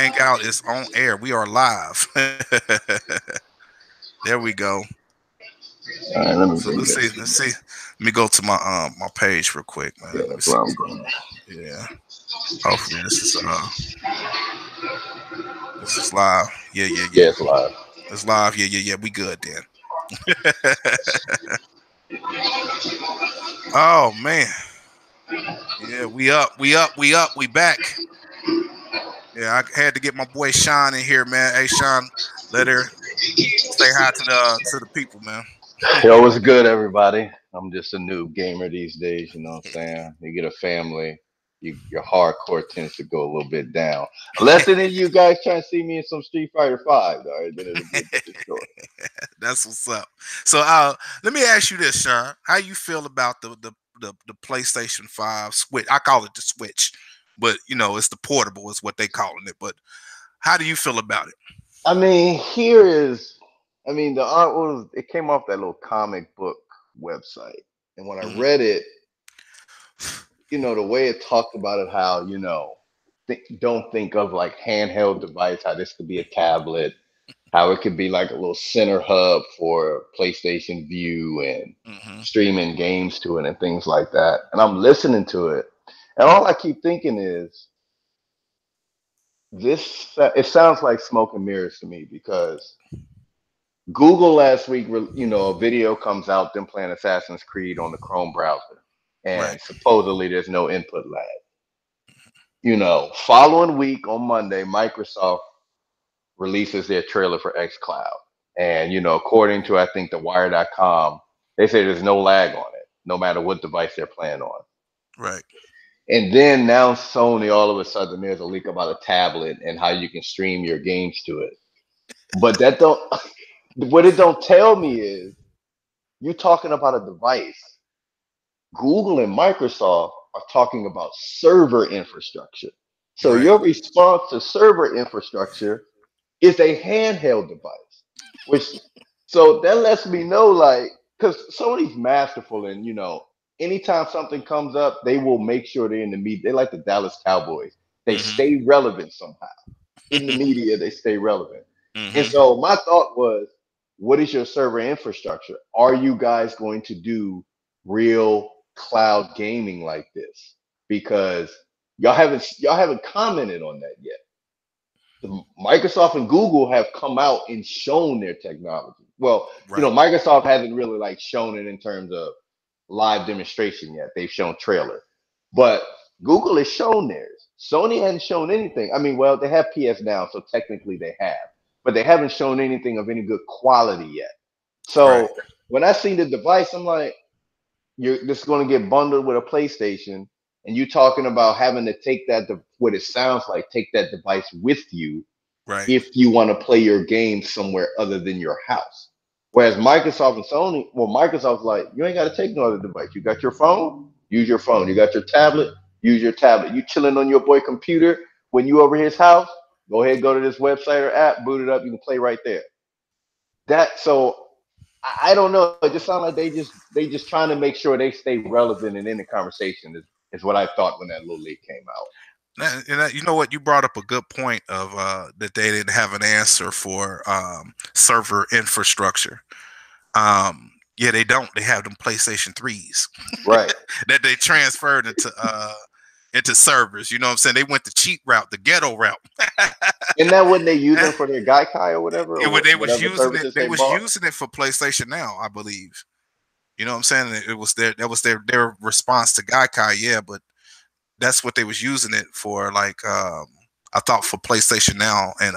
Hangout is on air. We are live. There we go. All right, let me So bring let's see. this. Let's see. Let me go to my page real quick, Yeah, man. Let me that's see. where I'm going. Yeah. Hopefully this is live. Yeah, yeah, yeah. Yeah, it's live. It's live. Yeah, yeah, yeah. We good then. Oh man. Yeah, we up. We up. We up. We back. Yeah, I had to get my boy Sean in here, man. Hey Sean, let her say hi to the people, man. Yo, what's good, everybody? I'm just a new gamer these days. You know what I'm saying? You get a family, your hardcore tends to go a little bit down. Unless any of you guys try to see me in some Street Fighter 5, all right, then it'll be a different story. That's what's up. So let me ask you this, Sean. How you feel about the PlayStation 5 Switch? I call it the Switch, but you know, it's the portable is what they calling it. But how do you feel about it? I mean, here is, I mean, the art was, it came off that little comic book website. And when I Hmm. read it, the way it talked about it, how, don't think of like handheld device, how this could be a tablet, how it could be like a little center hub for PlayStation View and Hmm. streaming games to it and things like that. And I'm listening to it, and all I keep thinking is this. It sounds like smoke and mirrors to me because Google last week, a video comes out them playing Assassin's Creed on the Chrome browser, Right. and supposedly there's no input lag. Following week on Monday, Microsoft releases their trailer for xCloud. And, according to, I think, the wire.com, they say there's no lag on it, no matter what device they're playing on. Right. And then now Sony, all of a sudden, there's a leak about a tablet and how you can stream your games to it. But that don't, what it don't tell me is you're talking about a device. Google and Microsoft are talking about server infrastructure. So Right. your response to server infrastructure is a handheld device, which so that lets me know like because Sony's masterful and anytime something comes up, they will make sure they're in the media. They like the Dallas Cowboys. They Hmm. stay relevant somehow. In the media, they stay relevant. And Hmm. so my thought was, what is your server infrastructure? Are you guys going to do real cloud gaming like this? Because y'all haven't commented on that yet. Microsoft and Google have come out and shown their technology. Well, Right. Microsoft hasn't really like shown it in terms of live demonstration yet. They've shown trailer, but Google has shown theirs. Sony hasn't shown anything. I mean, well, they have PS now, so technically they have, but they haven't shown anything of any good quality yet. Right. So when I see the device, I'm like, you're just going to get bundled with a PlayStation, and you talking about having to take what it sounds like, take that device with you Right. if you want to play your game somewhere other than your house. Whereas Microsoft and Sony, well, Microsoft's like, you ain't got to take no other device. You got your phone, use your phone. You got your tablet, use your tablet. You chilling on your boy computer when you over his house, go ahead, go to this website or app, boot it up, you can play right there. That so I don't know. It just sounds like they just trying to make sure they stay relevant and in the conversation is what I thought when that little leak came out. You know what? You brought up a good point of that they didn't have an answer for server infrastructure. Yeah, they don't. They have them PlayStation 3s Right. that they transferred into servers. You know what I'm saying? They went the cheap route, the ghetto route. Isn't that what they using for their Gaikai or whatever, or They was whatever using it. services They they was bought? using it for PlayStation Now, I believe. You know what I'm saying? It was their response to Gaikai. Yeah, but that's what they was using it for. Like I thought for PlayStation Now and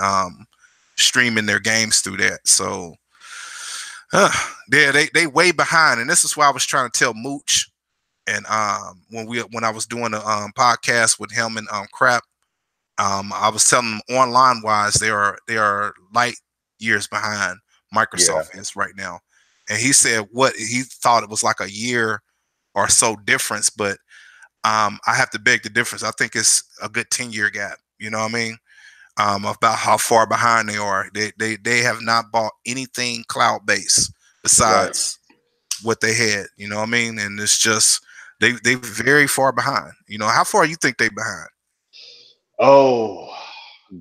streaming their games through that. So uh, yeah, they way behind, and this is why I was trying to tell Mooch. And when I was doing a podcast with him and Crap, I was telling them online wise they are light years behind Yeah. Microsoft is right now. And he said what he thought it was like a year or so difference, but I have to beg the difference. I think it's a good 10-year gap. You know what I mean? About how far behind they are. They have not bought anything cloud based Right. besides what they had. You know what I mean? And it's just they very far behind. You know how far you think they behind? Oh.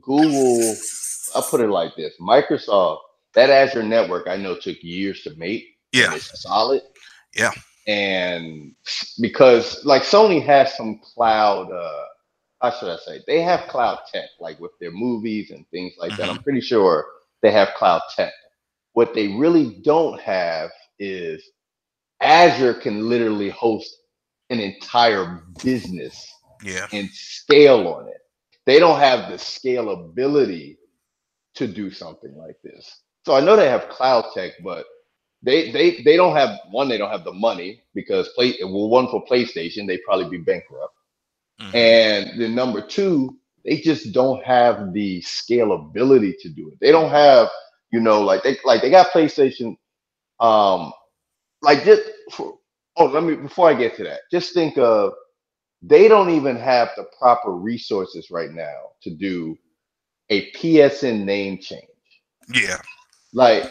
Google, I'll put it like this: Microsoft, that Azure network I know took years to make, Yeah, and it's solid. yeah. And because like Sony has some cloud, how should I say? They have cloud tech, like with their movies and things like that. I'm Hmm. pretty sure they have cloud tech. What they really don't have is Azure can literally host an entire business Yeah, and scale on it. They don't have the scalability to do something like this. So I know they have cloud tech, but they don't have one. They don't have the money because one for PlayStation, they'd probably be bankrupt. hmm, And then number two, they just don't have the scalability to do it. They don't have, like they got PlayStation. Um, like just for, oh, let me before I get to that, just think of they don't even have the proper resources right now to do a PSN name change. yeah, Like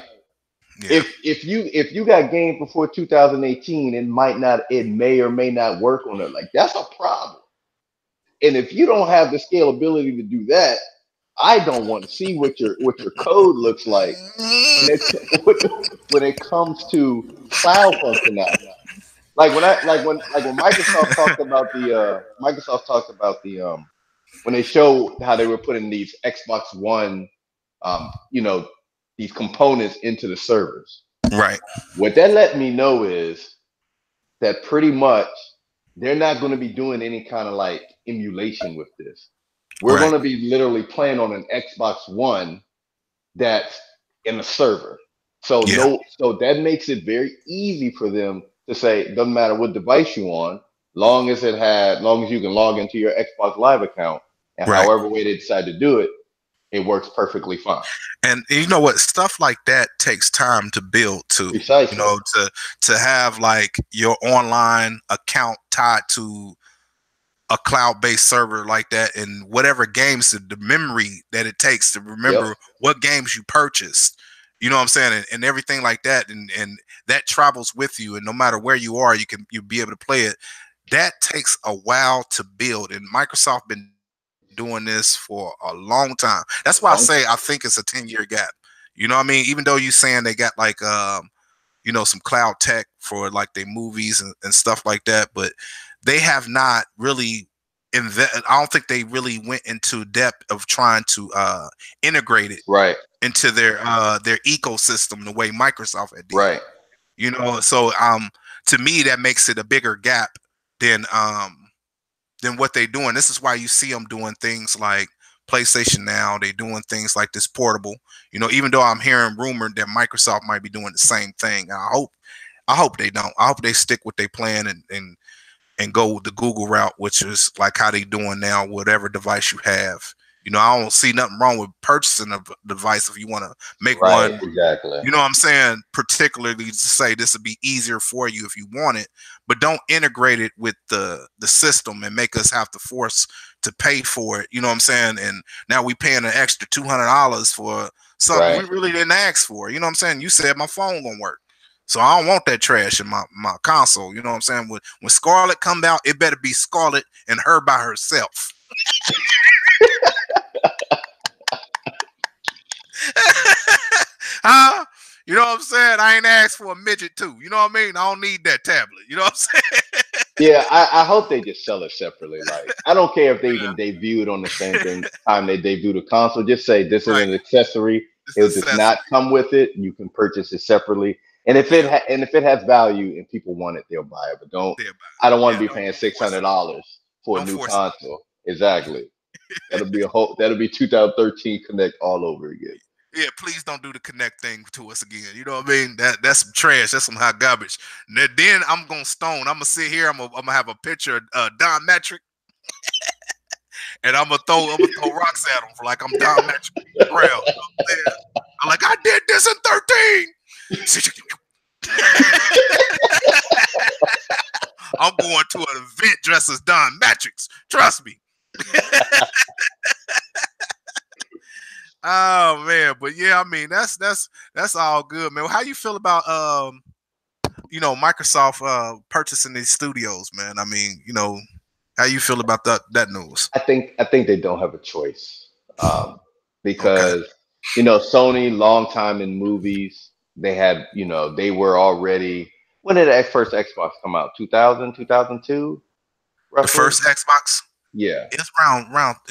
yeah. if you got games before 2018, it may or may not work on it. Like that's a problem. And if you don't have the scalability to do that, I don't want to see what your code looks like when it when it comes to cloud functionality. Like when Microsoft talked about the when they showed how they were putting these Xbox One you know these components into the servers. Right, What that let me know is that pretty much they're not going to be doing any kind of like emulation with this. We're right. going to be literally playing on an Xbox One that's in a server. So Yeah, so that makes it very easy for them to say it doesn't matter what device you on, long as you can log into your Xbox Live account and right. however way they decide to do it, it works perfectly fine. And you know what? Stuff like that takes time to build too. You Precisely. know, to have like your online account tied to a cloud-based server like that, and whatever games, the memory that it takes to Yep. remember what games you purchased, you know what I'm saying, and everything like that, and that travels with you, and no matter where you are, you'll be able to play it. That takes a while to build, and Microsoft been doing this for a long time. That's why I say I Long think it's a 10-year gap. You know what I mean? Even though you saying they got like some cloud tech for like their movies and stuff like that, but they have not really I don't think they really went into depth of trying to integrate it right. into their ecosystem the way Microsoft had did. Right. So to me that makes it a bigger gap than what they're doing. This is why you see them doing things like PlayStation Now. They're doing things like this portable. Even though I'm hearing rumored that Microsoft might be doing the same thing. I hope they don't. I hope they stick with their plan and go the Google route, which is like how they doing now, whatever device you have. I don't see nothing wrong with purchasing a device if you want to make Right. one. Exactly. You know what I'm saying? Particularly to say this would be easier for you if you want it, but don't integrate it with the system and make us have to force to pay for it. You know what I'm saying? And now we paying an extra $200 for something we Right. really didn't ask for. You know what I'm saying? You said my phone gonna work. So I don't want that trash in my console. You know what I'm saying? When Scarlet come out, it better be Scarlet and her by herself. Huh? You know what I'm saying? I ain't asked for a midget too. You know what I mean? I don't need that tablet. You know what I'm saying? Yeah, I hope they just sell it separately. Like, I don't care if they Yeah. even debut it on the same thing time they debut the console. Just say this is Right. an accessory. It's It does not accessory. come with it. You can purchase it separately. And if Yeah. it has value and people want it, they'll buy it. But don't Yeah. I don't want to Yeah. be Don't paying don't six force hundred it. dollars for a Don't new force console. Exactly. That'll be 2013 Connect all over again. it. Yeah. Please don't do the connect thing to us again. You know what I mean? That's some trash. That's some hot garbage. Then I'm gonna stone. I'm gonna sit here. I'm gonna have a picture of Don Metric, and I'm gonna throw rocks at him for like I'm Don Metric in the crowd. You know what I'm saying? I'm like I did this in 13. I'm going to an event dressed as Don Matrix. Trust me. Oh man, but yeah, I mean that's all good, man. How you feel about Microsoft purchasing these studios, man? I mean, how you feel about that news? I think they don't have a choice. um, Okay. because Sony, long time in movies, they had they were already. When did the first Xbox come out? 2000, 2002, The roughly. first Xbox, Yeah, it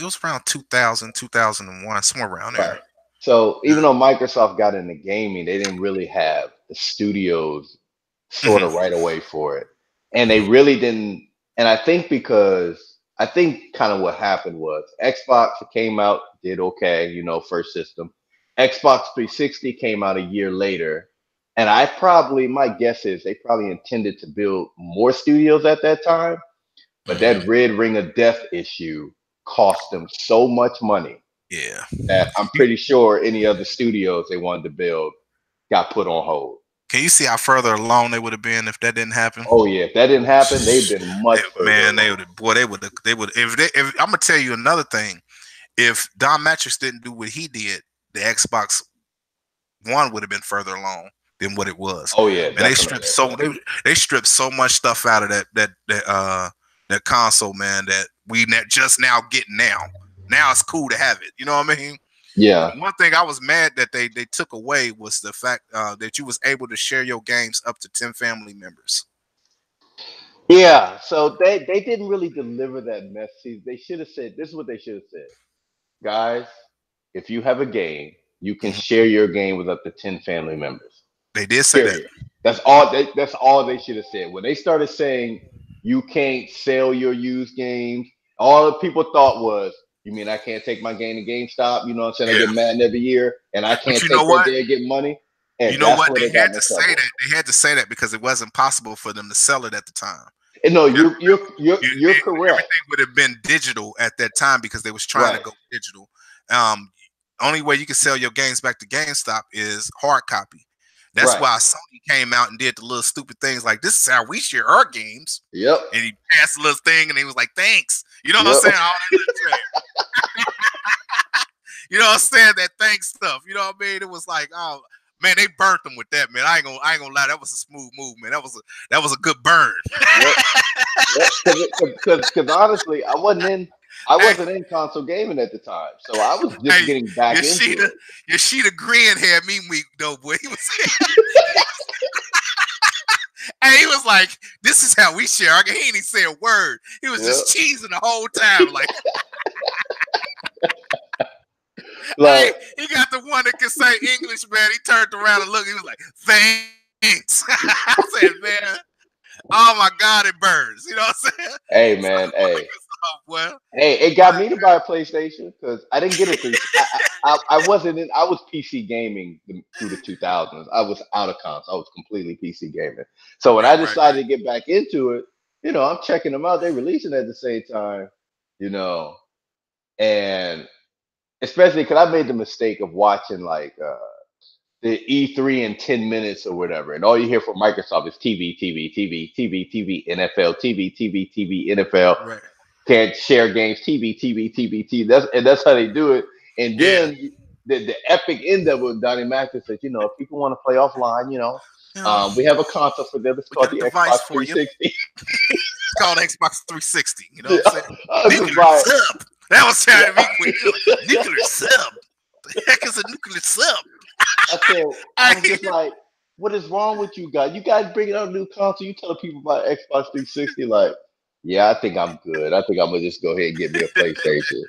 was around 2000, 2001, somewhere around there. right. So even though Microsoft got into gaming, they didn't really have the studios sort Hmm. of right away for it. And they really didn't. And I think kind of what happened was Xbox came out, did okay, first system. Xbox 360 came out a year later. And my guess is they probably intended to build more studios at that time, but Hmm. that red ring of death issue cost them so much money Yeah. that I'm You- pretty sure any other studios they wanted to build got put on hold. Can you see how further along they would have been if that didn't happen? Oh yeah, if that didn't happen, they've been much further Man, they along. would have. Boy, they would. If I'm gonna tell you another thing, if Don Matrix didn't do what he did, the Xbox One would have been further along than what it was. Oh yeah, Man, they definitely. stripped they stripped so much stuff out of that console, man, that just now getting now. Now it's cool to have it. You know what I mean? Yeah, One thing I was mad that they took away was the fact that you was able to share your games up to 10 family members. yeah. So they didn't really deliver that message. They should have said this is what they should have said, guys. If you have a game, you can Mhm. share your game with up to 10 family members. They did say that. Period. That's all they should have said. When they started saying you can't sell your used games, all the people thought was, you mean I can't take my game to GameStop? You know what I'm saying? I Yeah. get Madden every year and I But can't you know take that what? there and get money. You And know that's what? where they They got had into to say trouble. that. They had to say that because it wasn't possible for them to sell it at the time. And no, You got to you're correct. everything would have been digital at that time because they was trying to Right. go digital. Um, only way you can sell your games back to GameStop is hard copy. That's Right. why Sony came out and did the little stupid things like this is how we share our games. Yep. And he passed the little thing and he was like, thanks. You know what I'm Yep. saying? All that little shit. You know what I'm saying? That thanks stuff. You know what I mean? It was like, oh man, they burnt them with that, man. I ain't gonna lie, that was a smooth move, man. That was a good burn. Yep. Yep. Because honestly, I Hey, wasn't in console gaming at the time, so I was just hey, getting back into Yoshida, it. Yoshida Grin had me weak though, boy. He was like, "This is how we share." He ain't even say a word. He was Yeah. just cheesing the whole time. Like, hey, Like, he got the one that can say English, man. He turned around and looked. He was like, "Thanks." I said, "Man, oh my God, it burns." You know what I'm saying? hey So, man, hey. well, Hey, it got me to buy a PlayStation because I didn't get a three. I wasn't in. I was PC gaming through the 2000s. I was out of console. I was completely PC gaming. So when I right. decided to get back into it, I'm checking them out. They releasing at the same time, you know, and especially because I made the mistake of watching like the E3 in 10 minutes or whatever, and all you hear from Microsoft is TV, TV, TV, TV, TV, NFL, TV, TV, TV, NFL Right. can't share games, TV, TV, TV, TV. That's how they do it. And Yeah. then the epic end of it, Donnie Mathis says, if people want to play offline, You know, we have a console for them. It's we called got a the device Xbox for you. 360. It's called Xbox 360. You know what Yeah, I'm saying? I was just Nuclear like, sub. That was trying to be quick. yeah. Nuclear sub. The heck is a nuclear sub? I said, I Hey, was just like, what is wrong with you guys? You guys bringing out a new console. You telling people about Xbox 360, like, yeah, I think I'm good. I think I'm gonna just go ahead and get me a PlayStation.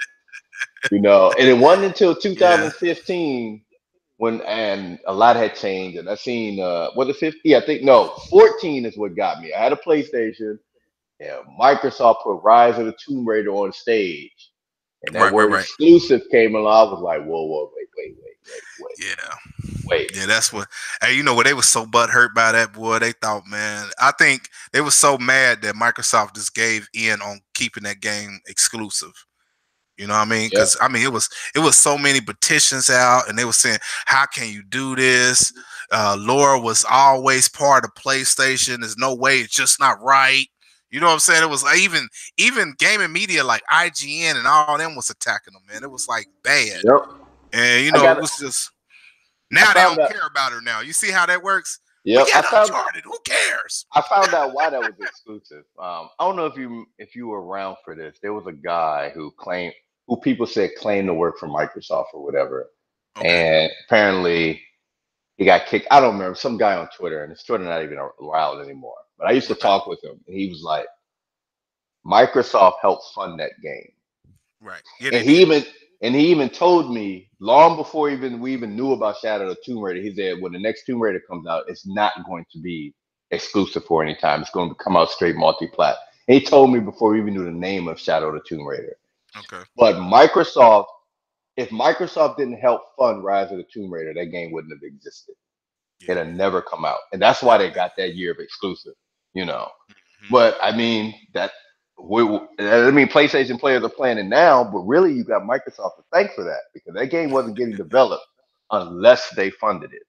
And it wasn't until yeah. 2015 and a lot had changed, and I seen was it 50? I think no, 14 is what got me. I had a PlayStation, and Microsoft put Rise of the Tomb Raider on stage, and that Right, right, word right. exclusive came along. I was like, whoa, whoa, Yeah. wait. Yeah, that's what. Hey, you know what? They was so butthurt by that, boy. They thought, man, I think they was so mad that Microsoft just gave in on keeping that game exclusive. You know what I mean? Yep, Because I mean, it was so many petitions out, and they were saying, "How can you do this?" Laura was always part of PlayStation. There's no way. It's just not right. You know what I'm saying? It was like even gaming media like IGN and all them was attacking them, man. It was like bad, yep. and I it got. was just I now they found don't out. care about her. Now you see how that works. Yep, Forget Uncharted. Who cares? I found out why that was exclusive. I don't know if you were around for this. There was a guy who claimed. who people said claimed to work for Microsoft or whatever, Okay. and apparently he got kicked. I don't remember, some guy on Twitter, and his Twitter not even around anymore. But I used to Right. talk with him, and he was like, Microsoft helped fund that game. Right. Yeah, they And did. he even told me long before even we even knew about Shadow of the Tomb Raider. He said when the next Tomb Raider comes out, it's not going to be exclusive for any time. It's going to come out straight multi-plat. And he told me before we even knew the name of Shadow of the Tomb Raider. Okay. But Microsoft, if Microsoft didn't help fund Rise of the Tomb Raider, that game wouldn't have existed. Yeah. It'd have never come out, and that's why Never they been. got that year of exclusive. You know, Hmm. but I mean that I mean, PlayStation players are playing it now, but really you got Microsoft to thank for that because that game wasn't getting developed unless they funded it.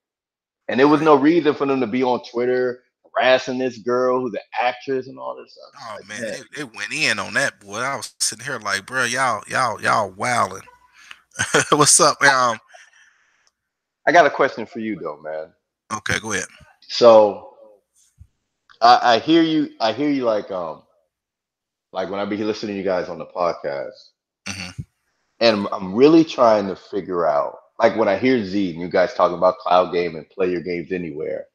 And there was Right. no reason for them to be on Twitter harassing this girl who's an actress and all this stuff. It's Oh like, man, man, they went in on that boy. I was sitting here like, bro, y'all wilding. What's up? I got a question for you though, man. Okay, go ahead. So I hear you. I hear you like when I be listening to you guys on the podcast, Hmm. and I'm really trying to figure out like when I hear Z and you guys talking about cloud game and play your games anywhere,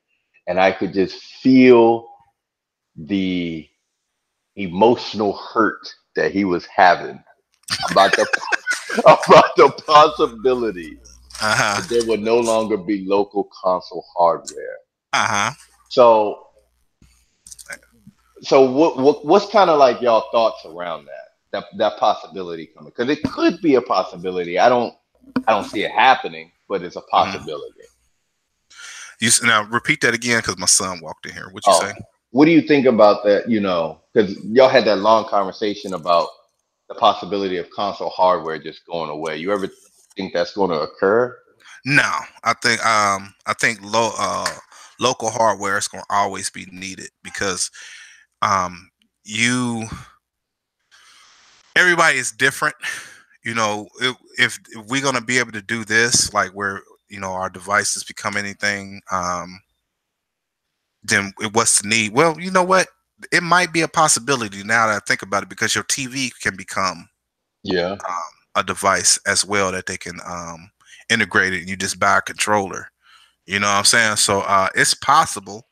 and I could just feel the emotional hurt that he was having about the about the possibility Uh that huh. there would no longer be local console hardware. Uh huh. So so what's kind of like y'all thoughts around that possibility coming? Because it could be a possibility. I don't see it happening, but it's a Hmm. possibility. Now repeat that again because my son walked in here. What you Oh, say? what do you think about that? You know, because y'all had that long conversation about the possibility of console hardware just going away. You ever think that's going to occur? No, I think local hardware is gonna always be needed because um you everybody is different. You know, if we're gonna be able to do this, like where our devices become anything, then what's the need? Well, you know what? It might be a possibility now that I think about it because your TV can become Yeah. a device as well that they can integrate it. And you just buy a controller. You know what I'm saying? So it's possible.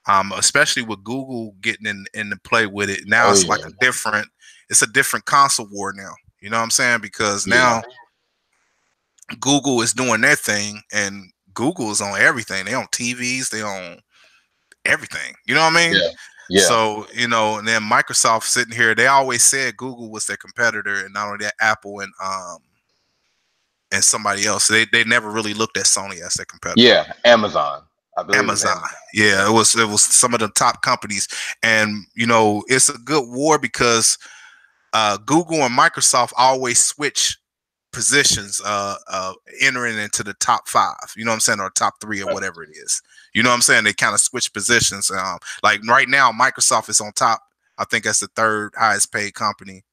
Especially with Google getting in the play with it. Now Oh it's like yeah. it's a different console war now. You know what I'm saying? Because Yeah. now Google is doing their thing and Google is on everything. They on TVs, they on everything. You know what I mean? Yeah. Yeah. So, and then Microsoft sitting here, they always said Google was their competitor and not only that Apple and somebody else. They never really looked at Sony as their competitor. Yeah. Amazon. I believe it was Amazon. Amazon. Yeah, Yeah. it was some of the top companies. And it's a good war because Google and Microsoft always switch positions entering into the top five, you know what I'm saying, or top three or Right. whatever it is. You know what I'm saying? They kind of switch positions. Like right now, Microsoft is on top. I think that's the third highest paid company,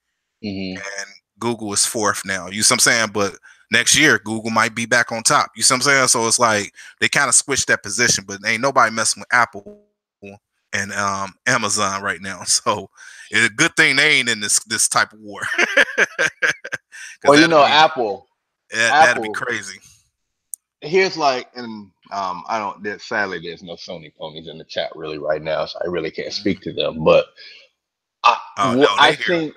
Hmm. and Google is fourth now. You see what I'm saying? But next year, Google might be back on top. You see what I'm saying? So it's like they kind of switched that position, but ain't nobody messing with Apple and Amazon right now. So it's a good thing they ain't in this type of war, because Well, that'd be Apple. crazy. Here's like, and I don't. Sadly, there's no Sony ponies in the chat really right now, so I really can't speak Mhm. to them. But I, Oh no, I they here.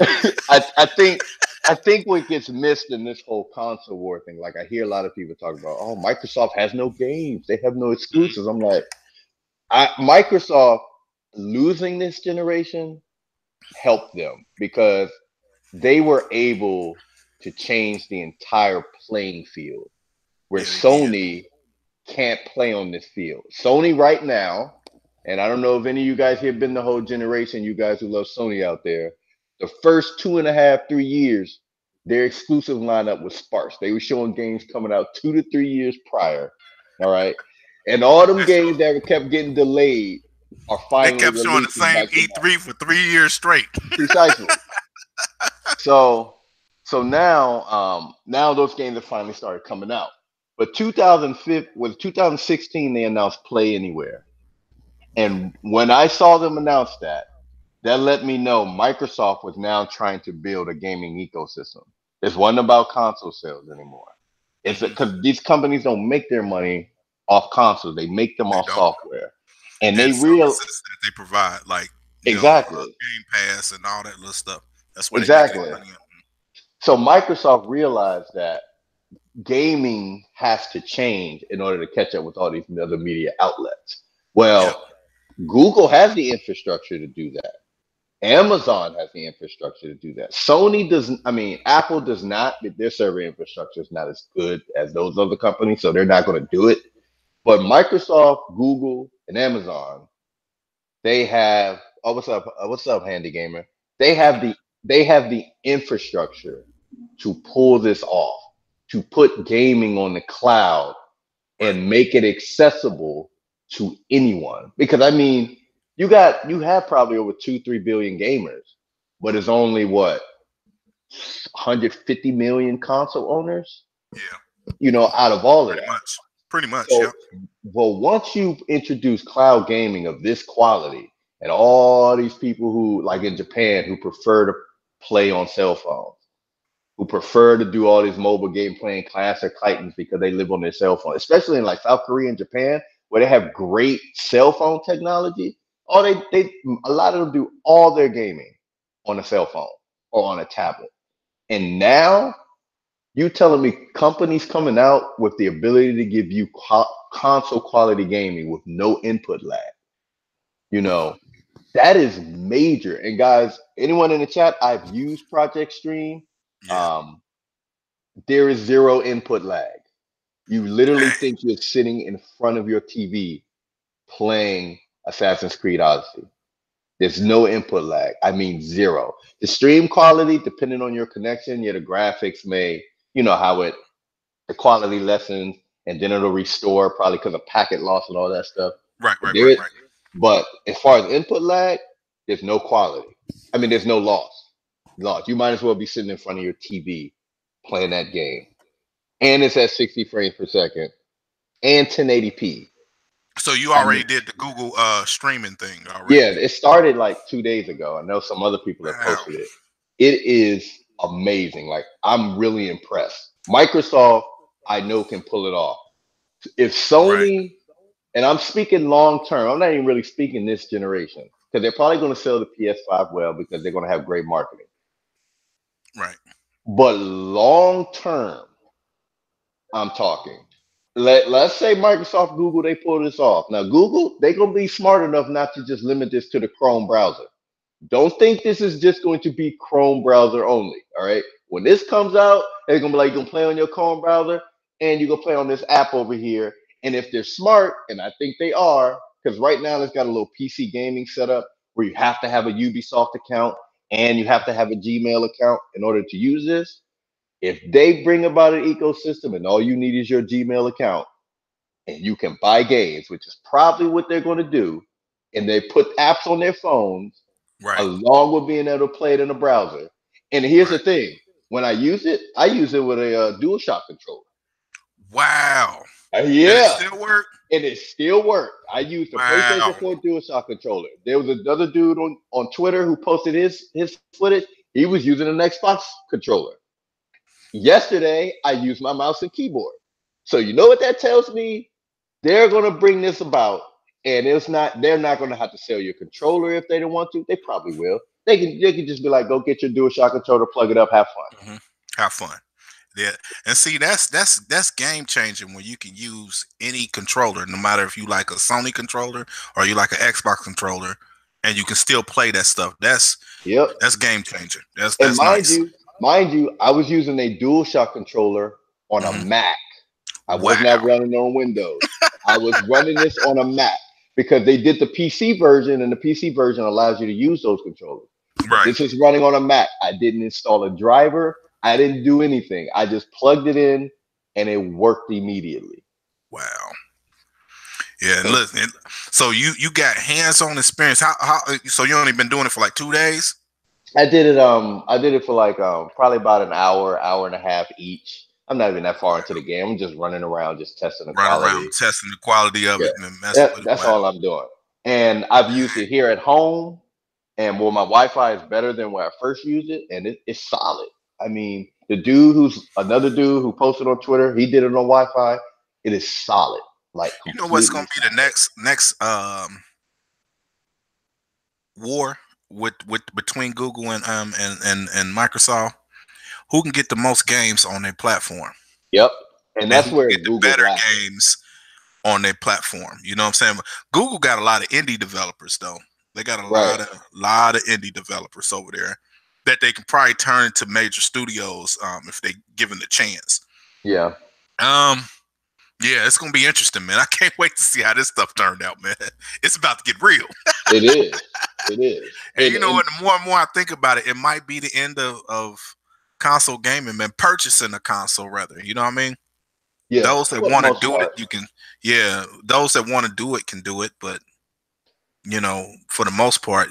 think, I think what gets missed in this whole console war thing, like I hear a lot of people talk about, oh, Microsoft has no games, they have no Mhm. exclusives. I'm like, Microsoft losing this generation helped them because they were able to change the entire playing field where Yeah, they did. Sony can't play on this field. Sony right now, and I don't know if any of you guys here been the whole generation, you guys who love Sony out there, the first 2.5, 3 years, their exclusive lineup was sparse. They were showing games coming out 2 to 3 years prior. All right. And all them That's games true. that kept getting delayed are They finally kept showing the releasing same back to back. E3 for 3 years straight. Precisely. So now those games have finally started coming out. But 2005 was 2016 they announced Play Anywhere. And when I saw them announce that, that let me know Microsoft was now trying to build a gaming ecosystem. This wasn't about console sales anymore. It's Hmm. because these companies don't make their money off consoles; they make them They off don't. software, and And they real services that they provide, like exactly, Game Pass and all that little stuff. That's where they make their exactly. money. So Microsoft realized that gaming has to change in order to catch up with all these other media outlets. Yep. Well, Google has the infrastructure to do that. Amazon has the infrastructure to do that. Sony doesn't, I mean, Apple does not, their server infrastructure is not as good as those other companies, so they're not going to do it. But Microsoft, Google, and Amazon, they have, oh, what's up, Handy Gamer? They have the, they have the infrastructure to pull this off, to put gaming on the cloud Right. and make it accessible to anyone. Because I mean, you have probably over 2-3 billion gamers, but it's only what 150 million console owners. Yeah. Out of all of Pretty that. much. Pretty much. So, Yep. well, once you introduce cloud gaming of this quality, and all these people who, like in Japan, who prefer to play on cell phones, who prefer to do all these mobile game playing classic titans because they live on their cell phone, especially in like South Korea and Japan, where they have great cell phone technology. Or they a lot of them do all their gaming on a cell phone or on a tablet. And now you telling me companies coming out with the ability to give you console quality gaming with no input lag, you know, that is major. And guys, anyone in the chat, I've used Project Stream. Yeah. Um, there is zero input lag. You literally Dang. think you're sitting in front of your TV playing Assassin's Creed Odyssey. There's no input lag. I mean, zero. The stream quality, depending on your connection, yeah, the graphics may, how the quality lessens and then it'll restore probably because of packet loss and all that stuff. Right. But Right. Right. Right. but as far as input lag, there's no quality. I mean, there's no loss. Loss. You might as well be sitting in front of your TV playing that game. And it's at 60 frames per second and 1080p. So you I already mean, did the Google streaming thing already. yeah, it started like 2 days ago. I know some other people have Wow. posted it. It is amazing. Like, I'm really impressed. Microsoft, I know, can pull it off. If Right. Sony, and I'm speaking long term, I'm not even really speaking this generation, because they're probably going to sell the PS5 well because they're going to have great marketing. Right. But long term, I'm talking. Let's say Microsoft, Google, they pull this off. Now, Google, they're going to be smart enough not to just limit this to the Chrome browser. Don't think this is just going to be Chrome browser only. All right. When this comes out, they're gonna be like, you can play on your Chrome browser and you can play on this app over here. And if they're smart, and I think they are, because right now it's got a little PC gaming setup where you have to have a Ubisoft account and you have to have a Gmail account in order to use this. If they bring about an ecosystem and all you need is your Gmail account and you can buy games, which is probably what they're going to do, and they put apps on their phones Right. along with being able to play it in a browser. And here's the Right. thing: when I use it with a DualShock controller. Wow. And it Yeah, still worked. and it still worked. I used the Wow. PlayStation 4 DualShock controller. There was another dude on Twitter who posted his footage. He was using an Xbox controller. Yesterday, I used my mouse and keyboard. So you know what that tells me? They're gonna bring this about, and it's not. They're not gonna have to sell your controller if they don't want to. They probably will. They can just be like, go get your DualShock controller, plug it up, have fun. Hmm. Have fun. Yeah, and see that's game changing when you can use any controller, no matter if you like a Sony controller or you like an Xbox controller, and you can still play that stuff. Yep. That's game changing. And That's nice. mind you, I was using a DualShock controller on a Hmm. Mac. I was not Wow. running on Windows. I was running this on a Mac because they did the PC version, and the PC version allows you to use those controllers. But Right. this is running on a Mac. I didn't install a driver. I didn't do anything. I just plugged it in, and it worked immediately. Wow. Yeah, and listen. So you got hands on experience. How? So you only been doing it for like 2 days? I did it. I did it for like probably about an hour, hour and a half each. I'm not even that far into the game. I'm just running around, just testing the Run around quality. testing the quality of Yeah, it and then messing yeah, with it. that's Wow. all I'm doing. And I've used it here at home. And well, my Wi-Fi is better than when I first used it, and it's solid. I mean, the dude who's another dude who posted on Twitter, he did it on Wi-Fi. It is solid, like You know what's gonna completely be the solid. next war with between Google and Microsoft? Who can get the most games on their platform, Yep, and and who that's can where get the Google's better lacking. games on their platform? You know what I'm saying? Google got a lot of indie developers though. They got a Right. lot of indie developers over there that they can probably turn into major studios if they given the chance. Yeah, Um, yeah, it's gonna be interesting, man. I can't wait to see how this stuff turned out, man. It's about to get real. it is. It is. And And you know and what? The more and more I think about it, it might be the end of console gaming, man. Purchasing a console, rather. You know what I mean? yeah, Those that for the want to most do it, part. you can. Yeah, those that want to do it can do it, but you know, for the most part,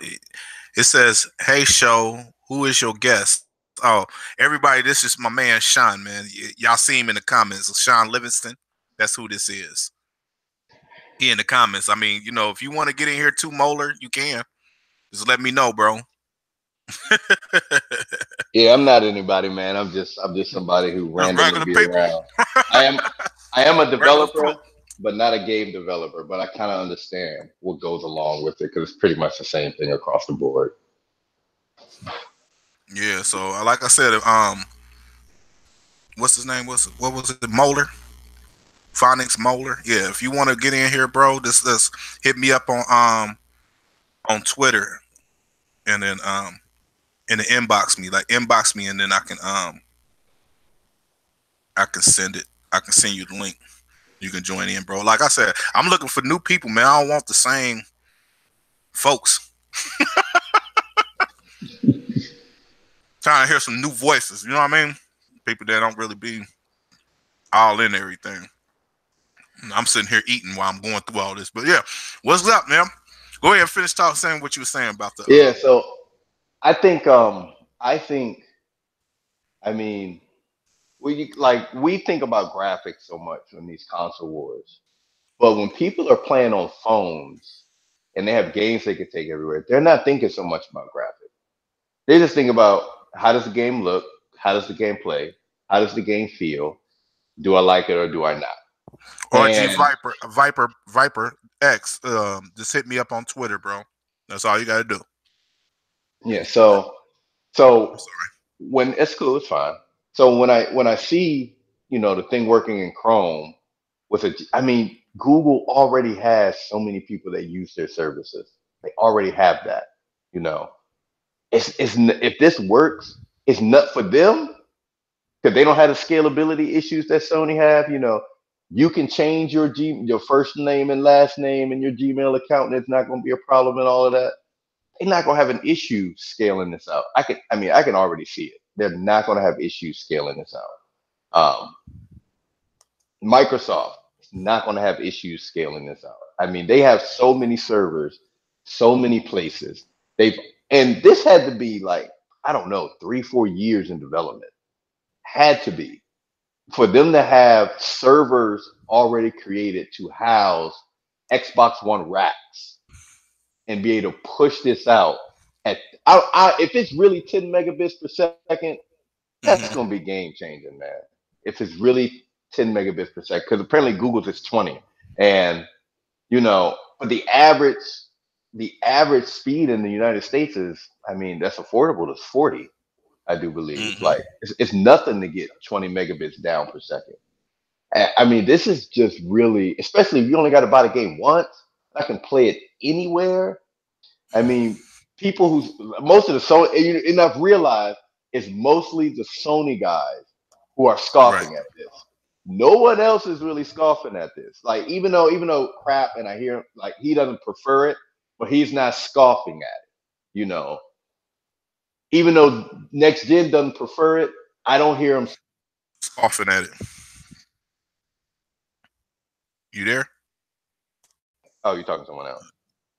it says, "Hey, show, who is your guest?" Oh, everybody, this is my man Sean, man. Y'all see him in the comments. Sean Livingston. That's who this is. He in the comments. I mean, you know, if you want to get in here too, Molar, you can. Just let me know, bro. Yeah, I'm not anybody, man. I'm just somebody who Just randomly regular be people. around. I am I am a Regular developer, folk. but not a game developer. But I kind of understand what goes along with it because it's pretty much the same thing across the board. Yeah, so like I said, what's his name? What was it? Molar, Phonics Molar. Yeah, if you want to get in here, bro, just hit me up on Twitter, and then and then inbox me, like inbox me, and then I can send it. I can send you the link. You can join in, bro. Like I said, I'm looking for new people, man. I don't want the same folks. Trying to hear some new voices. You know what I mean? People that don't really be all in everything. I'm sitting here eating while I'm going through all this. But yeah, what's up, man? Go ahead and finish talking, saying what you were saying about the Yeah, so I think I think I mean we think about graphics so much on these console wars, but when people are playing on phones and they have games they can take everywhere, they're not thinking so much about graphics. They just think about how does the game look, how does the game play, how does the game feel, do I like it or do I not? RG And Viper X. Just hit me up on Twitter, bro. That's all you gotta do. yeah, I'm so sorry. when it's cool, it's fine. So when I see the thing working in Chrome with I mean Google already has so many people that use their services. They already have that. You know, if this works, it's nut for them because they don't have the scalability issues that Sony have. You can change your first name and last name in your Gmail account, and it's not going to be a problem and all of that. They're not going to have an issue scaling this out. I can already see it. They're not going to have issues scaling this out. Microsoft is not going to have issues scaling this out. I mean, they have so many servers, so many places. They've and this had to be like I don't know 3 4 years in development. Had to be for them to have servers already created to house Xbox One racks and be able to push this out at if it's really 10 megabits per second, that's gonna be Mm-hmm. game changing, man. If it's really 10 megabits per second, because apparently Google's is 20, and but the average speed in the United States is, I mean, that's affordable. It's 40, I do believe. Like Mm-hmm. it's nothing to get 20 megabits down per second. I mean, this is just really, especially if you only got to buy the game once. I can play it anywhere. I mean, people who's most of the Sony, and I've realized it's mostly the Sony guys who are Right. scoffing at this. No one else is really scoffing at this. Like even though crap, and I hear like he doesn't prefer it, but he's not scoffing at it. You know, even though next gen doesn't prefer it, I don't hear him. Scoffing at it. You there? Oh, you're talking to someone else.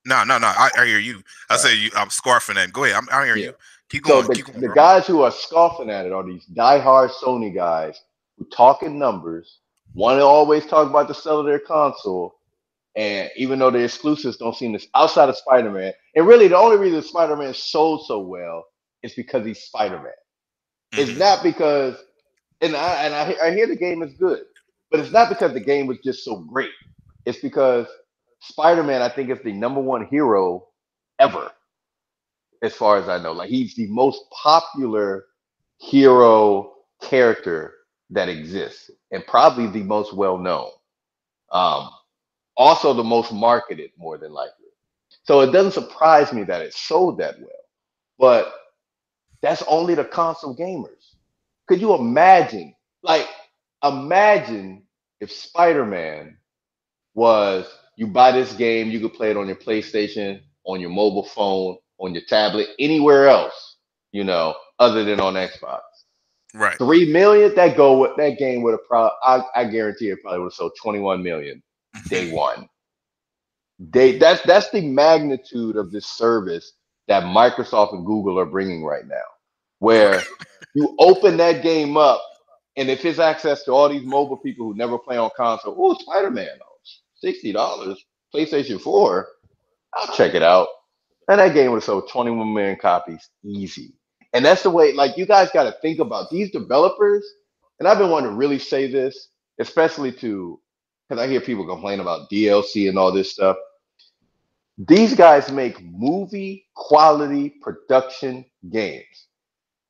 No, no, no. I hear you. I All right. say you. I'm scarfing at. Go ahead. I hear Yeah. you. Keep So going. the Keep going, the bro. guys who are scoffing at it are these diehard Sony guys who talk in numbers, want to always talk about the sell of their console, And even though the exclusives don't seem to outside of Spider-Man, and really the only reason Spider-Man sold so well is because he's Spider-Man. It's Hmm. not because I hear the game is good, but it's not because the game was just so great. It's because Spider-Man, I think, is the number one hero ever, as far as I know. Like he's the most popular hero character that exists, and probably the most well known. Um, Also, the most marketed, more than likely. So it doesn't surprise me that it sold that well. But that's only the console gamers. Could you imagine? Like, imagine if Spider Man was you buy this game, you could play it on your PlayStation, on your mobile phone, on your tablet, anywhere else, other than on Xbox. Right. 3 million, that game would have probably I guarantee it probably would have sold 21 million day one. That's the magnitude of this service that Microsoft and Google are bringing right now, Right. where you open that game up, and if it's access to all these mobile people who never play on console, oh, Spider Man, $60, PlayStation 4, I'll check it out. And that game would have sold 21 million copies easy. And that's the way, like, you guys got to think about these developers. And I've been wanting to really say this, especially because I hear people complain about DLC and all this stuff. These guys make movie quality production games.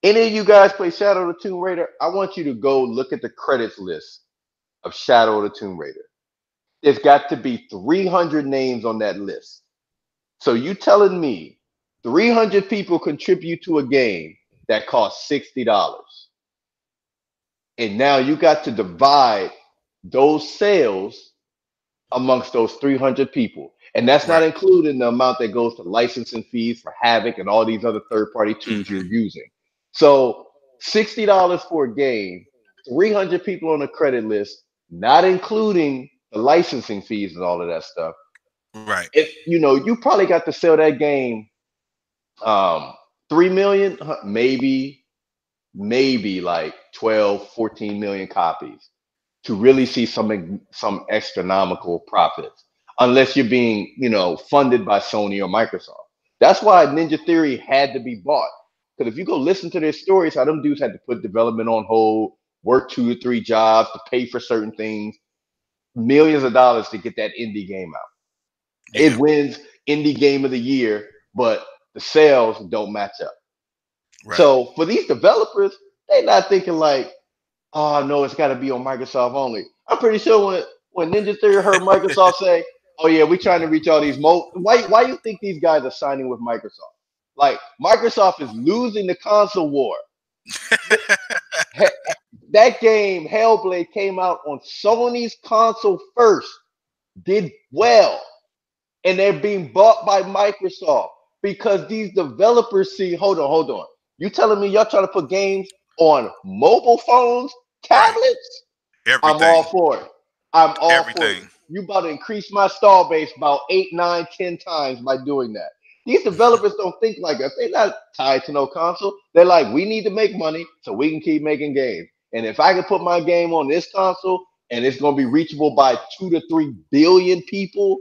Any of you guys play Shadow of the Tomb Raider? I want you to go look at the credits list of Shadow of the Tomb Raider. There's got to be 300 names on that list. So you telling me 300 people contribute to a game that costs $60, and now you got to divide those sales amongst those 300 people. And that's not Right. including the amount that goes to licensing fees for Havoc and all these other third party tools you're Hmm. using. So $60 for a game, 300 people on the credit list, not including the licensing fees and all of that stuff. Right. You probably got to sell that game um 3 million, maybe like 12, 14 million copies to really see some astronomical profits, unless you're being, funded by Sony or Microsoft. That's why Ninja Theory had to be bought. Because if you go listen to their stories, how them dudes had to put development on hold, work 2 or 3 jobs to pay for certain things, millions of dollars to get that indie game out. Yeah. It wins indie game of the year, but the sales don't match up. Right. So for these developers, they're not thinking like, oh no, it's got to be on Microsoft only. I'm pretty sure when Ninja Theory heard Microsoft say, "Oh yeah, we're trying to reach all these why you think these guys are signing with Microsoft? Like Microsoft is losing the console war. That game Hellblade came out on Sony's console first, did well, and they're being bought by Microsoft because these developers see. Hold on. You telling me y'all trying to put games on mobile phones, Right. tablets? I'm all Everything. for it. I'm all for it. Everything. You about to increase my stall base about 8, 9, 10 times by doing that. These developers don't think like us. They're not tied to no console. They're like, we need to make money so we can keep making games. And if I can put my game on this console and it's going to be reachable by 2 to 3 billion people,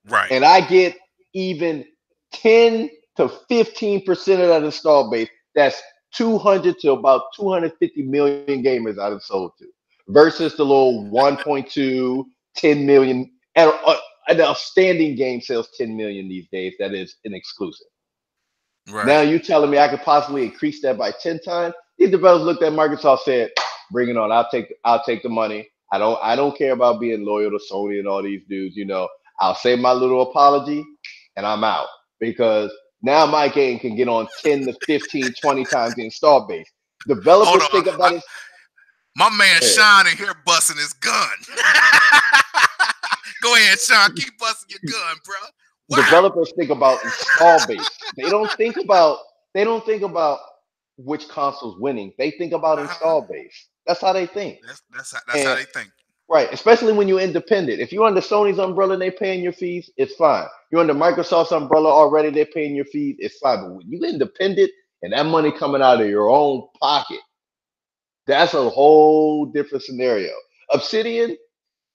Right. and I get even 10 to 15% of that install base, that's 200 to about 250 million gamers I've sold to, versus the little 1.2, 10 million. An outstanding game sells 10 million these days. That is an exclusive. Now Right. you telling me I could possibly increase that by 10 times? These developers looked at Microsoft, said, "Bring it on. I'll take the money. I don't care about being loyal to Sony and all these dudes. I'll say my little apology and I'm out because now my game can get on 10 to 15, 20 times the install base. Hold Developers on. think about it. My man eh, Sean in here busting his gun. Go ahead, Sean. Keep busting your gun, bro. Wow. Developers think about install base. They don't think about which console's winning. They think about Uh-huh. install base. That's how they think. That's how And they think. right, especially when you're independent. If you're under Sony's umbrella and they're paying your fees, it's fine. You're under Microsoft's umbrella already, they're paying your fees, it's fine. But when you're independent and that money coming out of your own pocket, that's a whole different scenario. Obsidian,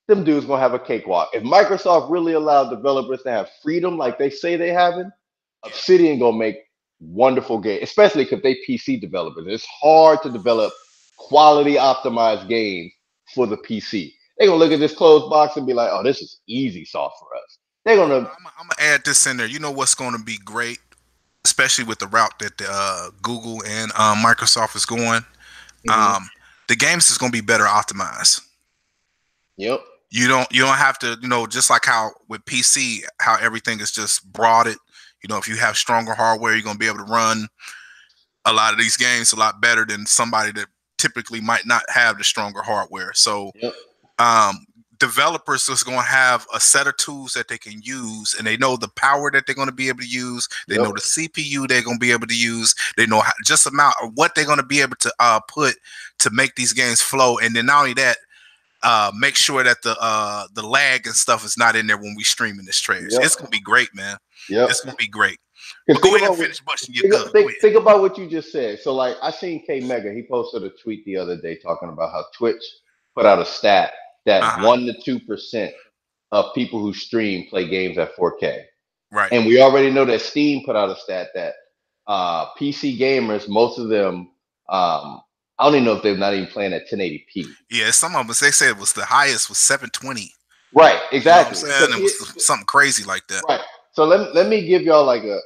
them dudes gonna have a cakewalk. If Microsoft really allowed developers to have freedom like they say they having, Yeah. Obsidian gonna make wonderful games, especially because they PC developers. It's hard to develop quality optimized games for the PC. They're gonna look at this closed box and be like, "Oh, this is easy sauce for us." They're gonna, I'm gonna add this in there. You know what's going to be great, especially with the route that the, Google and Microsoft is going. mhm, Um, the games is going to be better optimized. yep, You don't have to, just like how with PC, how everything is just broadened. If you have stronger hardware, you're going to be able to run a lot of these games a lot better than somebody that typically might not have the stronger hardware. So yep, um, developers is going to have a set of tools that they can use, and they know the power that they're going to be able to use. They yep, know the CPU they're going to be able to use. They know just amount of what they're going to be able to put to make these games flow. And then not only that, make sure that the lag and stuff is not in there when we streaming this trash. yep, It's gonna be great, man. yep. It's gonna be great. Because But go ahead and finish busting your gut. Go ahead. think about what you just said. So, like, I seen K Mega. He posted a tweet the other day talking about how Twitch put out a stat that Uh-huh. 1 to 2% of people who stream play games at 4K. Right. And we already know that Steam put out a stat that PC gamers, most of them, I don't even know if they're not even playing at 1080p. Yeah, some of us they said it was the highest was 720. Right, You know what I'm exactly. saying? It was something crazy like that. Right. So let me give y'all like a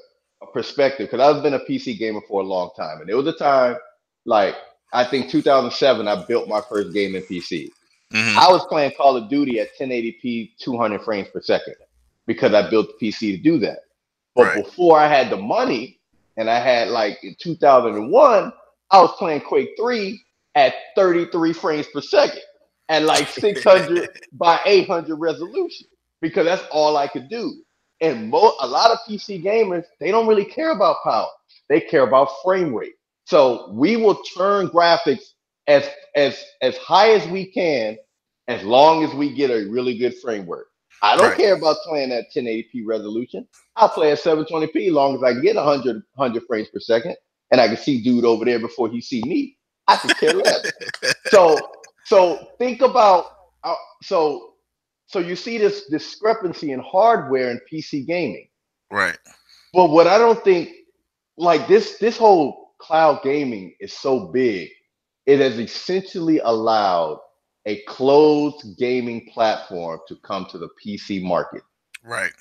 perspective because I've been a PC gamer for a long time, and there was a time like I think 2007 I built my first game in PC. Hmm. I was playing Call of Duty at 1080p, 200 frames per second because I built the PC to do that. But Right. before I had the money, and I had like in 2001, I was playing Quake 3 at 33 frames per second and like 600 by 800 resolution because that's all I could do. And a lot of PC gamers, they don't really care about power. They care about frame rate. So we will turn graphics as as high as we can as long as we get a really good framework. I don't Right. care about playing at 1080p resolution. I'll play at 720p as long as I can get 100 frames per second and I can see dude over there before he see me. I could care less. So think about uh, so so you see this discrepancy in hardware and PC gaming. Right. But what I don't think like this whole cloud gaming is so big, it has essentially allowed a closed gaming platform to come to the PC market. Right.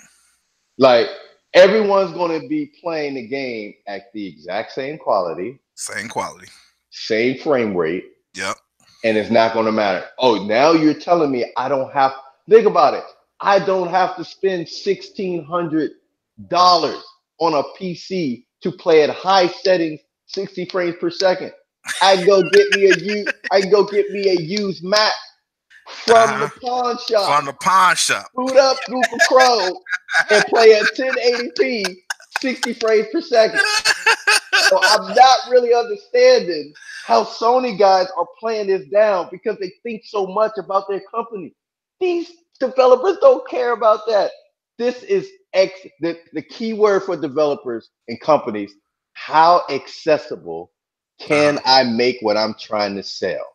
Like everyone's going to be playing the game at the exact same quality, Same quality. same frame rate, Yep. and it's not going to matter. Oh, now you're telling me I don't have. Think about it. I don't have to spend $1,600 on a PC to play at high settings, 60 frames per second. I can go get me a u. I can go get me a used Mac from the Uh-huh. pawn shop. From the pawn shop. Boot up Google Chrome and play at 1080p, 60 frames per second. So I'm not really understanding how Sony guys are playing this down because they think so much about their company. These developers don't care about that. This is the key word for developers and companies. How accessible can Uh-huh. I make what I'm trying to sell?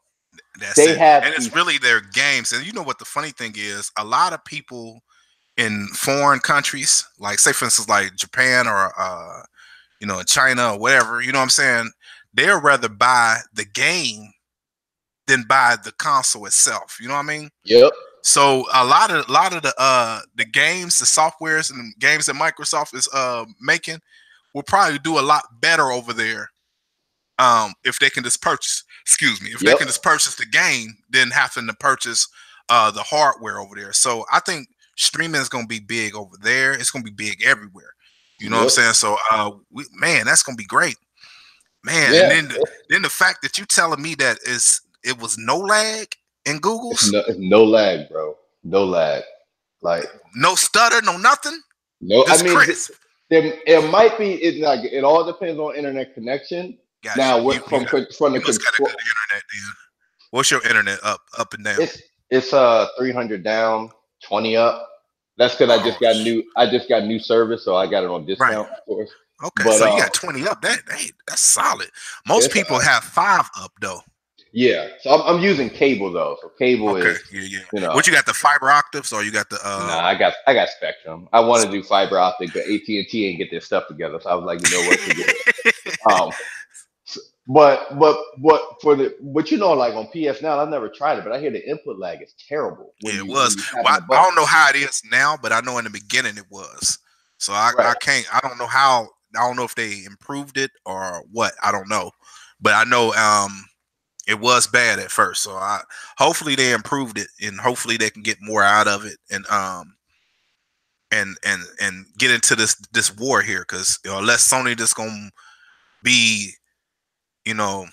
That's They it. have And it's really their games. And you know what the funny thing is? A lot of people in foreign countries, like say for instance, like Japan or in China or whatever, you know what I'm saying? They'd rather buy the game than buy the console itself. You know what I mean? yep, So a lot of the games, the softwares and the games that Microsoft is making will probably do a lot better over there if they can just purchase, excuse me, if they yep, can just purchase the game than having to purchase the hardware over there. So I think streaming is going to be big over there. It's going to be big everywhere. You know what I'm yep, saying? So man, that's going to be great, man. And yeah. then the fact that you telling me that it was no lag in Google's, It's no lag, bro. No lag. Like no stutter, no nothing, no, I just mean, crisp. there it might be. It like it all depends on internet connection. Got Now, you. what from the You must got a good control? internet then. What's your internet up and down? It's 300 down, 20 up. That's because Oh, I just got new service, so I got it on right. discount, of course. Okay, But so you got 20 up. That's solid. Most it's people have 5 up though. Yeah. So I'm using cable though. So cable Okay, is, yeah, yeah. you know, What you got, the fiber octaves, or you got the nah, I got Spectrum. I want to do fiber optic, but AT&T ain't get their stuff together. So I was like, you know what, forget it. Um, but you know, like on PS now, I've never tried it, but I hear the input lag is terrible Yeah, when it you was. tapping Well, the I button. don't know how it is now, but I know in the beginning it was. So I Right. can't. I don't know how. I don't know if they improved it or what. I don't know, but I know it was bad at first. So I hopefully they improved it, and hopefully they can get more out of it, and get into this war here, because unless Sony just gonna be, you know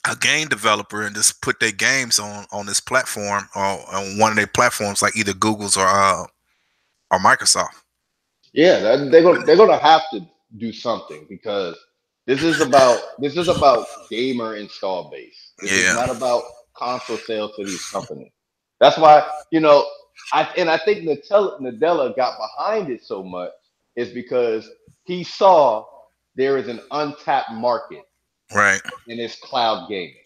a game developer and just put their games on this platform, or on one of their platforms, like either Google's or Microsoft. Yeah, they're gonna have to do something because this is about gamer install base. This is Yeah, not about console sales to these companies. That's why I think Nadella got behind it so much is because he saw there is an untapped market right. in this cloud gaming.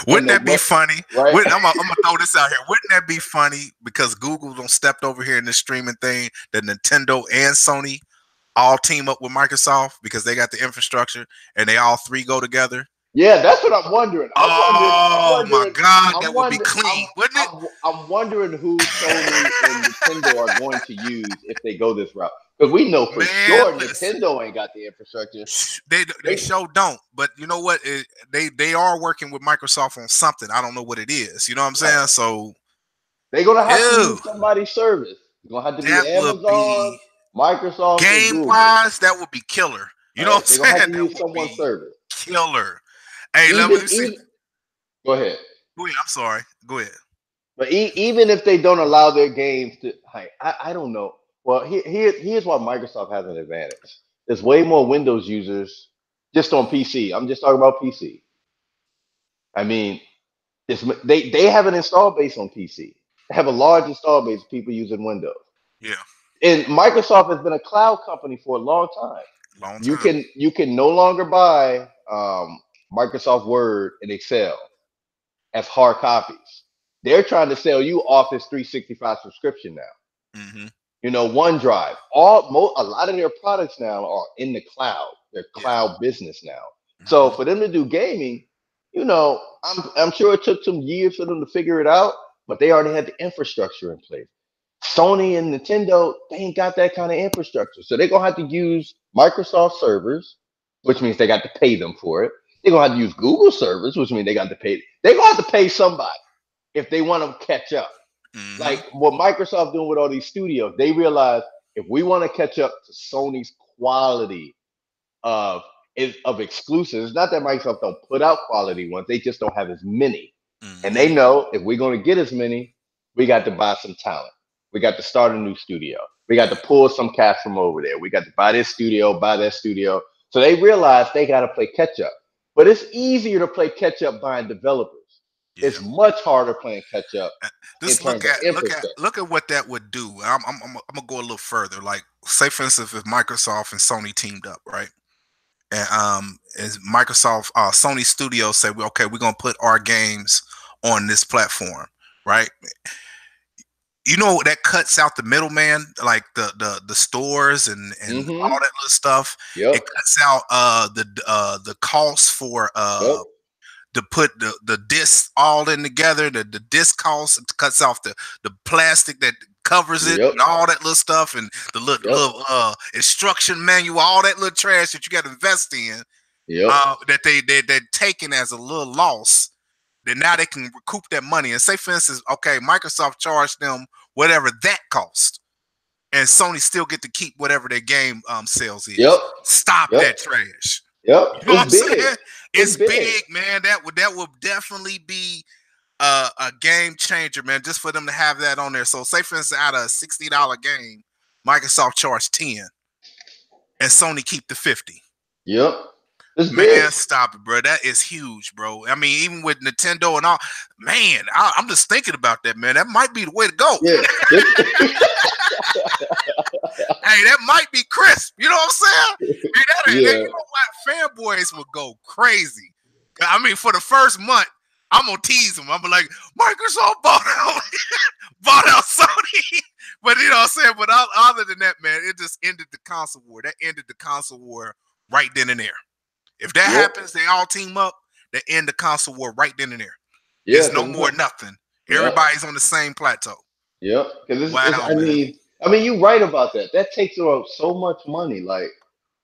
And Wouldn't the that be what funny? right? I'm gonna throw this out here. Wouldn't that be funny? Because Google don't stepped over here in this streaming thing. That Nintendo and Sony all team up with Microsoft because they got the infrastructure, and they all three go together. Yeah, that's what I'm wondering. I'm wondering. I'm Oh my wondering. God, I'm that would be wondering. clean, wouldn't it? I'm wondering who Sony and Nintendo are going to use if they go this route. Because we know for Man, sure listen. Nintendo ain't got the infrastructure. They They sure don't. But you know what? They are working with Microsoft on something. I don't know what it is. You know what I'm right. saying? So, They're gonna have to ew, use somebody's service. It's gonna have to be that would Amazon, be Microsoft, or game Google. wise. That would be killer. You know Right? what They're I'm gonna have saying? to That use would someone's be service. killer. Hey, let Even me see. even go ahead. Go ahead. I'm sorry. Go ahead. But even if they don't allow their games to, I don't know. Well, here's why Microsoft has an advantage. There's way more Windows users just on PC. I'm just talking about PC. I mean, they have an install base on PC. They have a large install base of people using Windows. Yeah, And Microsoft has been a cloud company for a long time. long You time. can you can no longer buy Microsoft Word and Excel as hard copies. They're trying to sell you Office 365 subscription now. Hmm. OneDrive, a lot of their products now are in the cloud. They're Yeah. cloud business now. So Hmm. for them to do gaming, I'm sure it took some years for them to figure it out, but they already had the infrastructure in place. Sony and Nintendo, they ain't got that kind of infrastructure. So they're gonna have to use Microsoft servers, which means they got to pay them for it. They're gonna have to use Google servers, which means they got to pay. They're gonna have to pay somebody if they want to catch up. Hmm. Like what Microsoft doing with all these studios, they realize if we want to catch up to Sony's quality of of exclusives, it's not that Microsoft don't put out quality ones, they just don't have as many. And Hmm. they know if we're going to get as many, we got to buy some talent. We got to start a new studio. We got to pull some cash from over there. We got to buy this studio, buy that studio. So they realize they got to play catch up. But it's easier to play catch up buying developers. Yeah. It's much harder playing catch up in Just terms of infrastructure. look at what that would do. I'm gonna go a little further. Like, say for instance, if Microsoft and Sony teamed up, right? And as Microsoft, Sony Studios say, "Well, okay, we're gonna put our games on this platform," right? You know, that cuts out the middleman, like the stores and all Mm-hmm. that little stuff. Yep. It cuts out the cost for Yep. to put the disc all in together. The disc cost, it cuts off the plastic that covers it Yep. and all that little stuff, and the Yep. little instruction manual, all that little trash that you got to invest in, Yep. that they're taking as a little loss. Then now they can recoup that money. And say for instance, okay, Microsoft charged them whatever that cost, and Sony still get to keep whatever their game sales Yep. is. Stop Yep. that trash. Yep. You know what It's I'm big. saying? It's It's big. big, man. That would definitely be a game changer, man. Just for them to have that on there. So, say for instance, out of a $60 game, Microsoft charged 10, and Sony keep the 50. Yep. It's big. Man, stop it, bro. That is huge, bro. I mean, even with Nintendo and all, man, I'm just thinking about that, man. That might be the way to go. Yeah. This, Hey, that might be crisp. You know what I'm saying? Hey, yeah. you know what? Fanboys would go crazy. I mean, for the first month, I'm gonna tease him. I'm like, Microsoft bought out Sony. But you know what I'm saying? But other than that, man, it just ended the console war. That ended the console war right then and there. If that Yep. happens, they all team up. They end the console war right then and there. Yeah, It's no because more nothing. yep, Everybody's on the same plateau. yep. Because it's Wow, man. I mean, you're right about that. That takes up so much money. Like,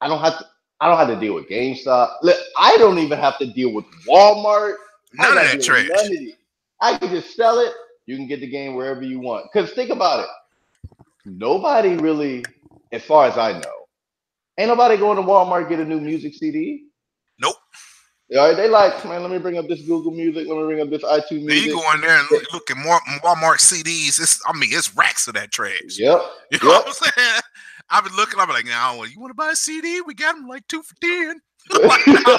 I don't have to. I don't have to deal with GameStop. Look, I don't even have to deal with Walmart. I ain't None of got to that deal with none trash. of these. I can just sell it. You can get the game wherever you want. Because think about it. Nobody really, as far as I know, ain't nobody going to Walmart to get a new music CD. Nope. Yeah, they like, man, let me bring up this Google Music. Let me bring up this iTunes Then you Music. go in there and look at Walmart CDs. It's racks of that trash. Yep, You know yep. what I'm saying? I've been looking. I'm like, now you want to buy a CD? We got them like 2 for 10. Like, nah,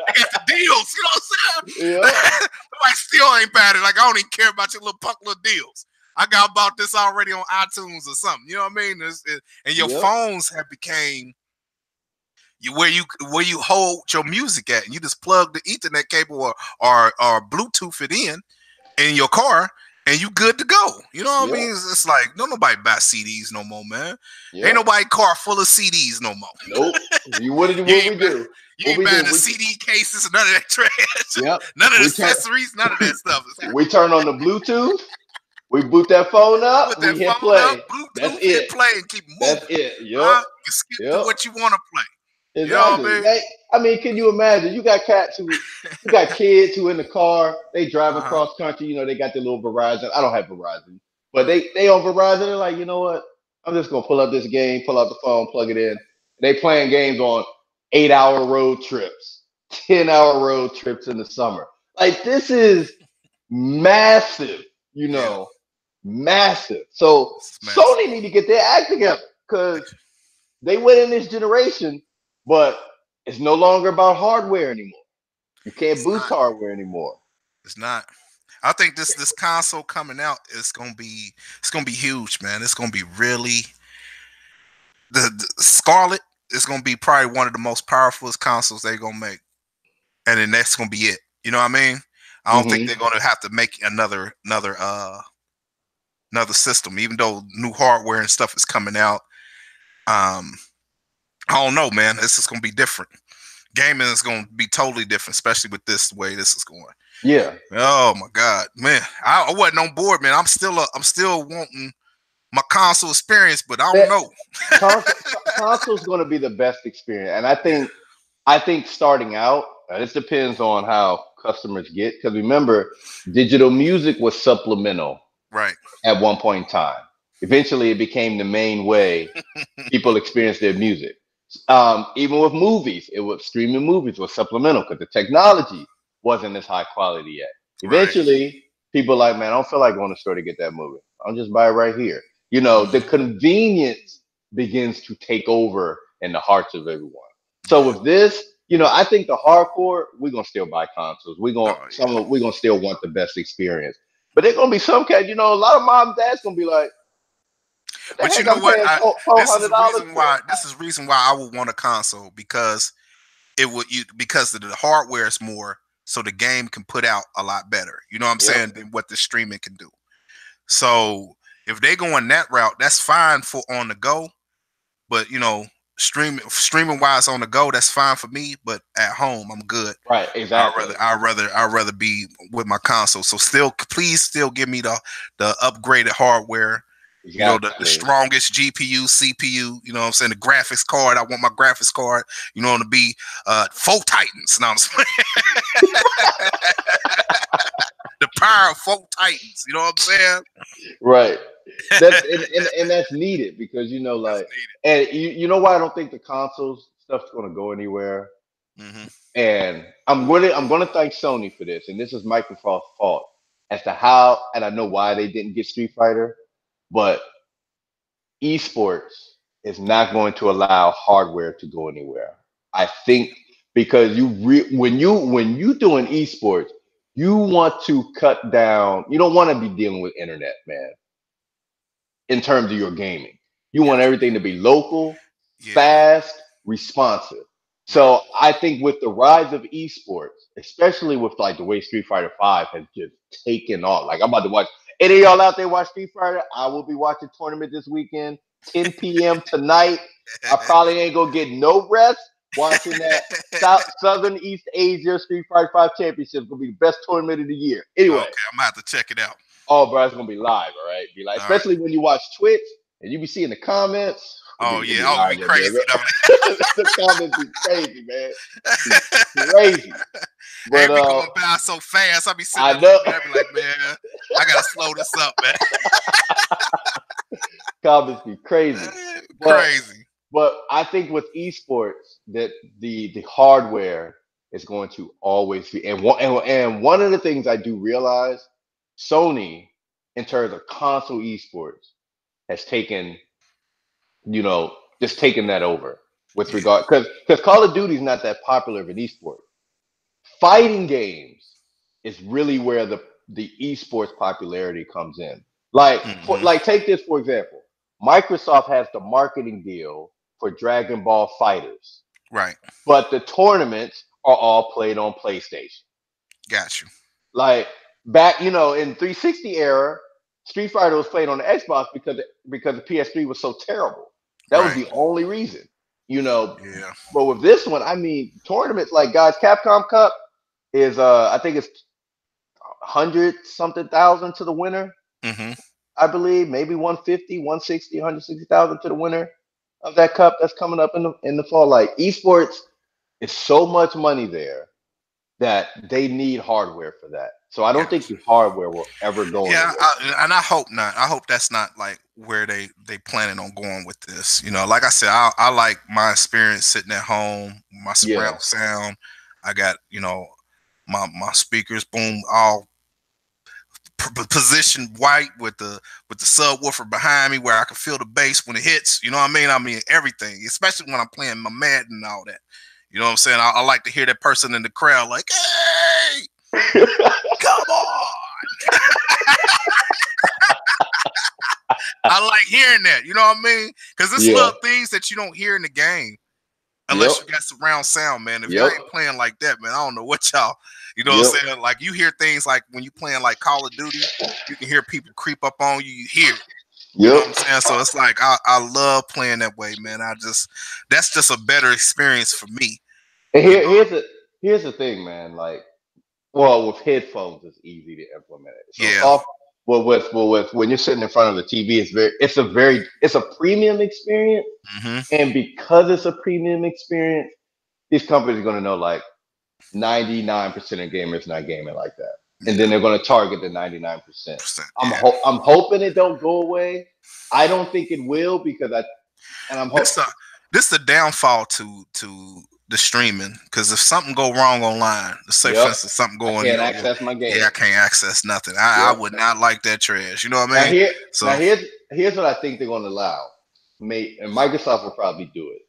I got the deals. You know what I'm Yep, saying? Like, still ain't bad. Like, I don't even care about your little punk little deals. I got about this already on iTunes or something. You know what I mean? And your yep, phones have became where you hold your music at, and you just plug the Ethernet cable or Bluetooth it in your car, and you good to go. You know what I yep, mean? It's like don't nobody buy CDs no more, man. Ain't yep. nobody car full of CDs no more. Nope. You what did You what ain't we buy, do? you What ain't we do? buying the CD cases, none of that trash, Yep. none of the We turn accessories, none of that stuff is happening. we turn on the Bluetooth. We boot that phone Put up. that We hit phone up, play. That's Bluetooth, hit it. play, and keep That's moving. it. Yep. Huh? You skip to Yep. what you want to play. You know what I Exactly. mean? Hey, I mean, can you imagine? You got kids who in the car, they driving Uh-huh. cross country, they got the little Verizon. I don't have Verizon, but they on Verizon, they're like, you know what? I'm just gonna pull up this game, pull out the phone, plug it in. They playing games on 8 hour road trips, 10 hour road trips in the summer. Like this is massive, Yeah, massive. So it's massive. Sony need to get their act together because they went in this generation, but it's no longer about hardware anymore. You can't It's boost not. hardware anymore. It's not. I think this console coming out is gonna be huge, man. It's gonna be really the Scarlet is gonna be probably one of the most powerful consoles they're gonna make, and then that's gonna be it. You know what I mean? I don't think Hmm. they're gonna have to make another system, even though new hardware and stuff is coming out. Um, I don't know, man. This is gonna be different. Gaming is gonna be totally different, especially with this way this is going. Yeah. Oh my god, man! I wasn't on board, man. I'm still wanting my console experience, but I don't That know. console's going to be the best experience, and I think starting out, this depends on how customers get. Because remember, digital music was supplemental Right, at one point in time. Eventually, it became the main way people experience their music. Even with movies, it was streaming movies was supplemental because the technology wasn't as high quality yet. right. Eventually, people like, man, I don't feel like going to the store to get that movie. I'll just buy it right here. The Hmm. convenience begins to take over in the hearts of everyone. So Yeah. with this, I think the hardcore, we're gonna still buy consoles. Oh yeah. We're gonna still want the best experience. But there's gonna be some cats, a lot of mom and dads gonna be like, what the But you heck know I'm what? paying I four this is hundred the dollars reason for? why I would want a console because because the hardware is more, so the game can put out a lot better. You know what I'm Yep. saying? Than what the streaming can do. So if they go on that route, that's fine for on the go. But streaming wise on the go, that's fine for me. But at home, I'm good. Right, exactly. I'd rather be with my console. So please still give me the upgraded hardware. The Exactly. strongest GPU, CPU. You know what I'm saying? The graphics card. I want my graphics card. To be four Titans. No, I'm just the power of four Titans. You know what I'm saying? Right. And that's needed because That's like, and you know why I don't think the consoles stuff's gonna go anywhere. needed. And I'm gonna thank Sony for this, and this is Microsoft's fault as to how, and I know why they didn't get Street Fighter, but esports is not going to allow hardware to go anywhere. I think because when you doing esports, you want to cut down. You don't want to be dealing with internet, man. In terms of your gaming, you Yeah, want everything to be local, yeah, fast, responsive. Right. So I think with the rise of esports, especially with like the way Street Fighter Five has just taken off. Like I'm about to watch. Any of y'all out there watch Street Fighter? I will be watching tournament this weekend, 10 p.m. tonight. I probably ain't gonna get no rest watching that Southern East Asia Street Fighter Five Championship. Gonna be the best tournament of the year. Anyway, Okay, I'm gonna have to check it out. oh, bro, it's gonna be live. All right, be like, All right. especially when you watch Twitch and you be seeing the comments. Oh It yeah, be I'll live, be yeah, man. crazy though. The comments be crazy, man. Be crazy. They But be going by so fast. I be sitting I there know looking at it, be like, man, I gotta slow this up, man. comments be crazy. But Crazy. I think with esports that the hardware is going to always be and one of the things I do realize, Sony in terms of console esports has taken, just taken that over with Yeah. regard, because Call of Duty is not that popular of an esport. Fighting games is really where the esports popularity comes in. Hmm. Like take this for example. Microsoft has the marketing deal for Dragon Ball Fighters, Right. but the tournaments are all played on PlayStation. Got you. Like back, in 360 era, Street Fighter was played on the Xbox because the PS3 was so terrible. That was Right. the only reason, you know. Yeah. But with this one, I mean, tournaments like guys, Capcom Cup is I think it's 100 something thousand to the winner. Hmm. I believe maybe 150, 160, 160,000 to the winner of that cup that's coming up in the fall. Like esports is so much money there that they need hardware for that. So I don't think Got you. the hardware will ever go Yeah, anywhere. and I hope not. I hope that's not like where they planning on going with this. Like I said, I like my experience sitting at home, my Yeah. surround sound. I got my speakers, boom, all positioned white with the subwoofer behind me where I can feel the bass when it hits. You know what I mean? I mean everything, especially when I'm playing my Madden and all that. You know what I'm saying? I like to hear that person in the crowd like, "Hey, come on!" I like hearing that. You know what I mean? Because it's Yeah. little things that you don't hear in the game Yep. unless you got surround sound, man. If y'all Yep. ain't playing like that, man, I don't know what y'all. You know what Yep. I'm saying? Like you hear things like when you playing like Call of Duty, you can hear people creep up on you. You hear it. You know Yep. what I'm saying? So it's like I love playing that way, man. That's just a better experience for me. And You here's the thing, man. Like, well, with headphones, it's easy to implement it. know? So Yeah. off. With when you're sitting in front of the TV, it's a premium experience, Hmm. and because it's a premium experience, these companies are going to know like 99% of gamers not gaming like that, and then Yeah. they're going to target the 99%. Percent. Yeah. I'm hoping it don't go away. I don't think it will because I'm This the this the downfall to the streaming because if something go wrong online, let's say for yep. instance something I going, can't access my yeah, I game. can't access nothing. I Yep. would not like that trash. You know what I Now mean? here So now here's what I think they're going to allow. And Microsoft will probably do it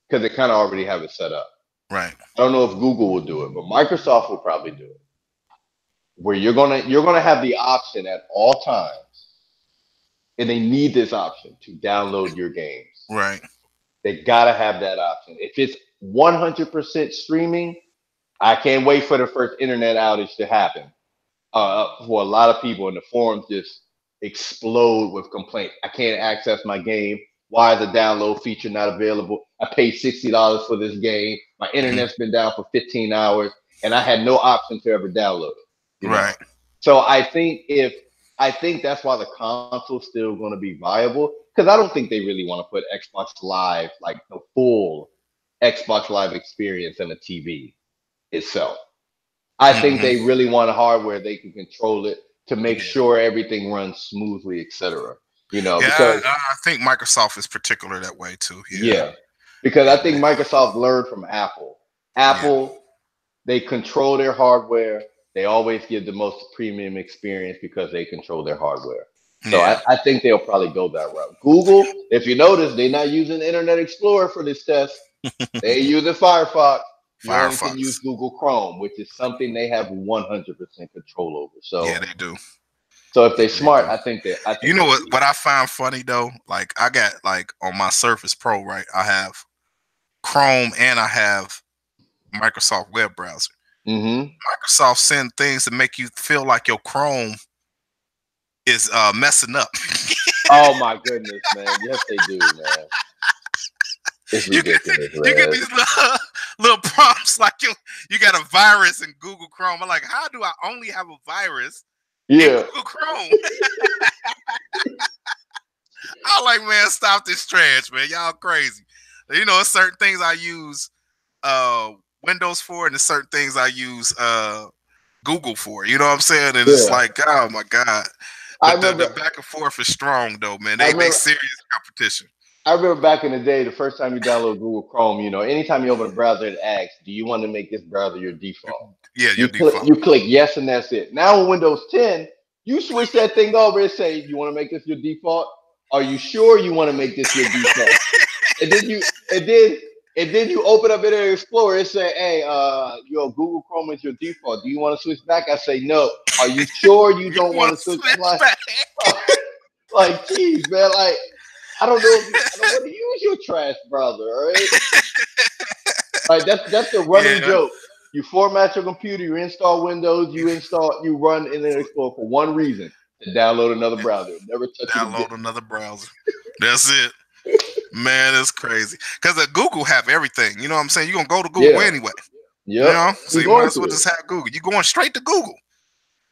because they kind of already have it set up. right, I don't know if Google will do it, but Microsoft will probably do it. Where you're gonna have the option at all times, and they need this option to download your games. right, They gotta have that option. If it's 100% streaming, I can't wait for the first internet outage to happen. For a lot of people, and the forums just explode with complaints. I can't access my game. Why is the download feature not available? I paid $60 for this game. My mhm, internet's been down for 15 hours, and I had no option to ever download it. You know, right, so I think that's why the console's still going to be viable because I don't think they really want to put Xbox Live like the full Xbox Live experience in a TV itself. I think hmm, they really want a hardware they can control it to make yeah, sure everything runs smoothly, etc. yeah. Because I think Microsoft is particular that way too. Yeah, yeah, because yeah, I think Microsoft learned from Apple. yeah, Apple, they control their hardware. They always give the most premium experience because they control their hardware. So yeah. I think they'll probably go that route. Google, if you notice, they're not using Internet Explorer for this test. They're using Firefox. You only can use Firefox. Google Chrome, which is something they have 100% control over. Yeah, they do. So if Yeah, they're they smart, do. I You think know they'll what? do What I find funny though, like I got like on my Surface Pro, right? I have Chrome and I have Microsoft web browser. Mm-hmm. Microsoft send things to make you feel like your Chrome is messing up. Oh my goodness, man. Yes, they do, man. It's you get ridiculous, you get man. these little prompts like you got a virus in Google Chrome. I'm like, how do I only have a virus in Yeah. Google Chrome? I'm like, man, stop this trash, man. Y'all crazy. You know, certain things I use Windows for, and there's certain things I use Google for. You know what I'm saying? And it's Yeah. like, oh my god. I But the remember back and forth is strong though, man. I They remember serious competition. I remember back in the day, the first time you download Google Chrome, anytime you open a browser, it asks, "Do you want to make this browser your default?" Yeah, your You default. click yes, and that's it. Now in Windows 10, you switch that thing over and say, "You want to make this your default? Are you sure you want to make this your default?" And then you open up Internet Explorer and say, "Hey, your Google Chrome is your default. Do you want to switch back?" I say, "No." Are you sure you You don't want want to to switch? I'm switch back? like, geez, man, like. I don't know. I don't want to use your trash browser. All right, like that's the running Yeah, joke. You format your computer, you install Windows, you run Internet Explorer for one reason: to download another browser. Never touch it again. download another browser. That's it. Man, it's crazy. Because Google have everything. You know what I'm saying? You're going to go to Google Yeah. anyway. You Yep. know? So You you might going as well to it? just have Google. You're going straight to Google.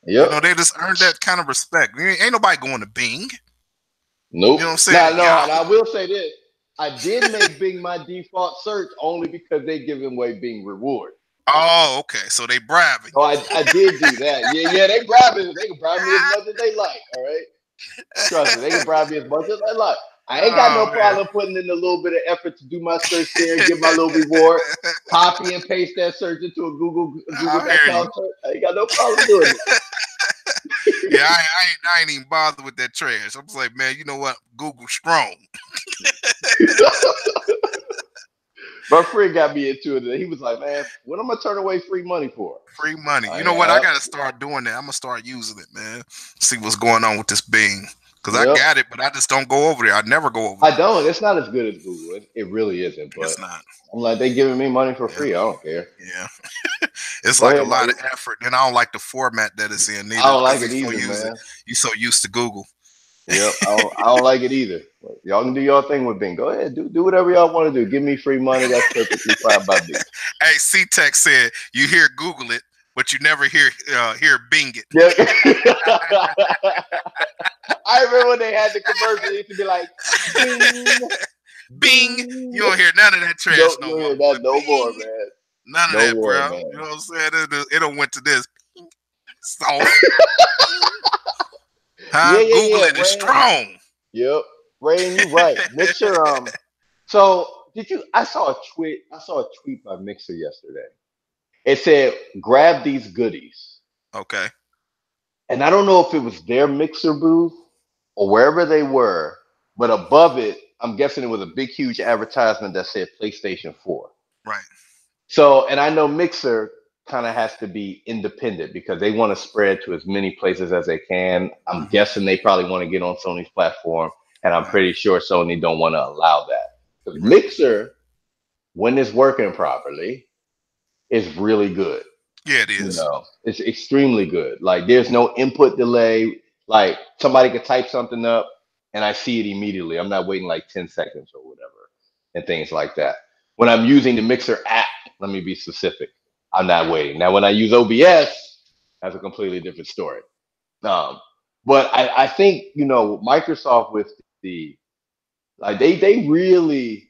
You Yep. know, they just earned that kind of respect. Ain't nobody going to Bing. Nope. You know what I'm saying? Now, To no, and I Yahoo. will say this: I did make Bing my default search only because they give away Bing reward. Oh, okay. So they bribing So you. I did do that. Yeah, they bribe me. They can bribe me as much as they like. All right. Trust me, they can bribe me as much as I like. I ain't got no Oh, man. problem putting in a little bit of effort to do my search there, get my little reward, copy and paste that search into a I hear you. Google.com search. I ain't got no problem doing Yeah, I ain't even bothered with that trash. I'm just like, man, you know what? Google strong. it. My friend got me into it, and he was like, "Man, what am I turn away free money for?" Free money. You I know what? I have. got to start doing that. I'm going to start using it, man. See what's going on with this Bing. Because I Yep. got it, but I just don't go over there. I never go over there. I don't. It's not as good as Google. It really isn't. But It's not. I'm like, they giving me money for Yeah. free. I don't care. Yeah. It's Go like a ahead, lot Mike. of effort. And I don't like the format that it's in I neither don't like because it either, man. you so used to Google. Yep, I don't like it either. But y'all can do your thing with Bing. Go ahead, do whatever y'all want to do. Give me free money. That's perfectly fine by me. Hey, C-Tech said you hear Google it, but you never hear Bing it. Yeah. I remember when they had the commercial. It used to be like, Bing, Bing. Bing. You don't hear none of that trash You no don't more. hear Boy. that no more, Bing. man. None of No that, more, bro. You know man. what I'm saying? It don't went to this. Soft. Yeah, Huh? yeah, Google yeah. it is Rain. strong. Yep. Rain, you right. Mixer. So did you? I saw a tweet. I saw a tweet by Mixer yesterday. It said, "Grab these goodies." Okay. And I don't know if it was their mixer booth or wherever they were, but above it, I'm guessing it was a big, huge advertisement that said PlayStation 4. Right. So, and I know Mixer kind of has to be independent because they want to spread to as many places as they can. I'm Mm-hmm. guessing they probably want to get on Sony's platform, and I'm Right. pretty sure Sony don't want to allow that. Because Right. Mixer, when it's working properly, is really good. Yeah, it is. It's extremely good. Like there's no input delay. Like somebody could type something up and I see it immediately. I'm not waiting like 10 seconds or whatever and things like that. When I'm using the Mixer app, let me be specific. I'm not waiting. Now when I use OBS, that's a completely different story. Um, but I think, Microsoft with they really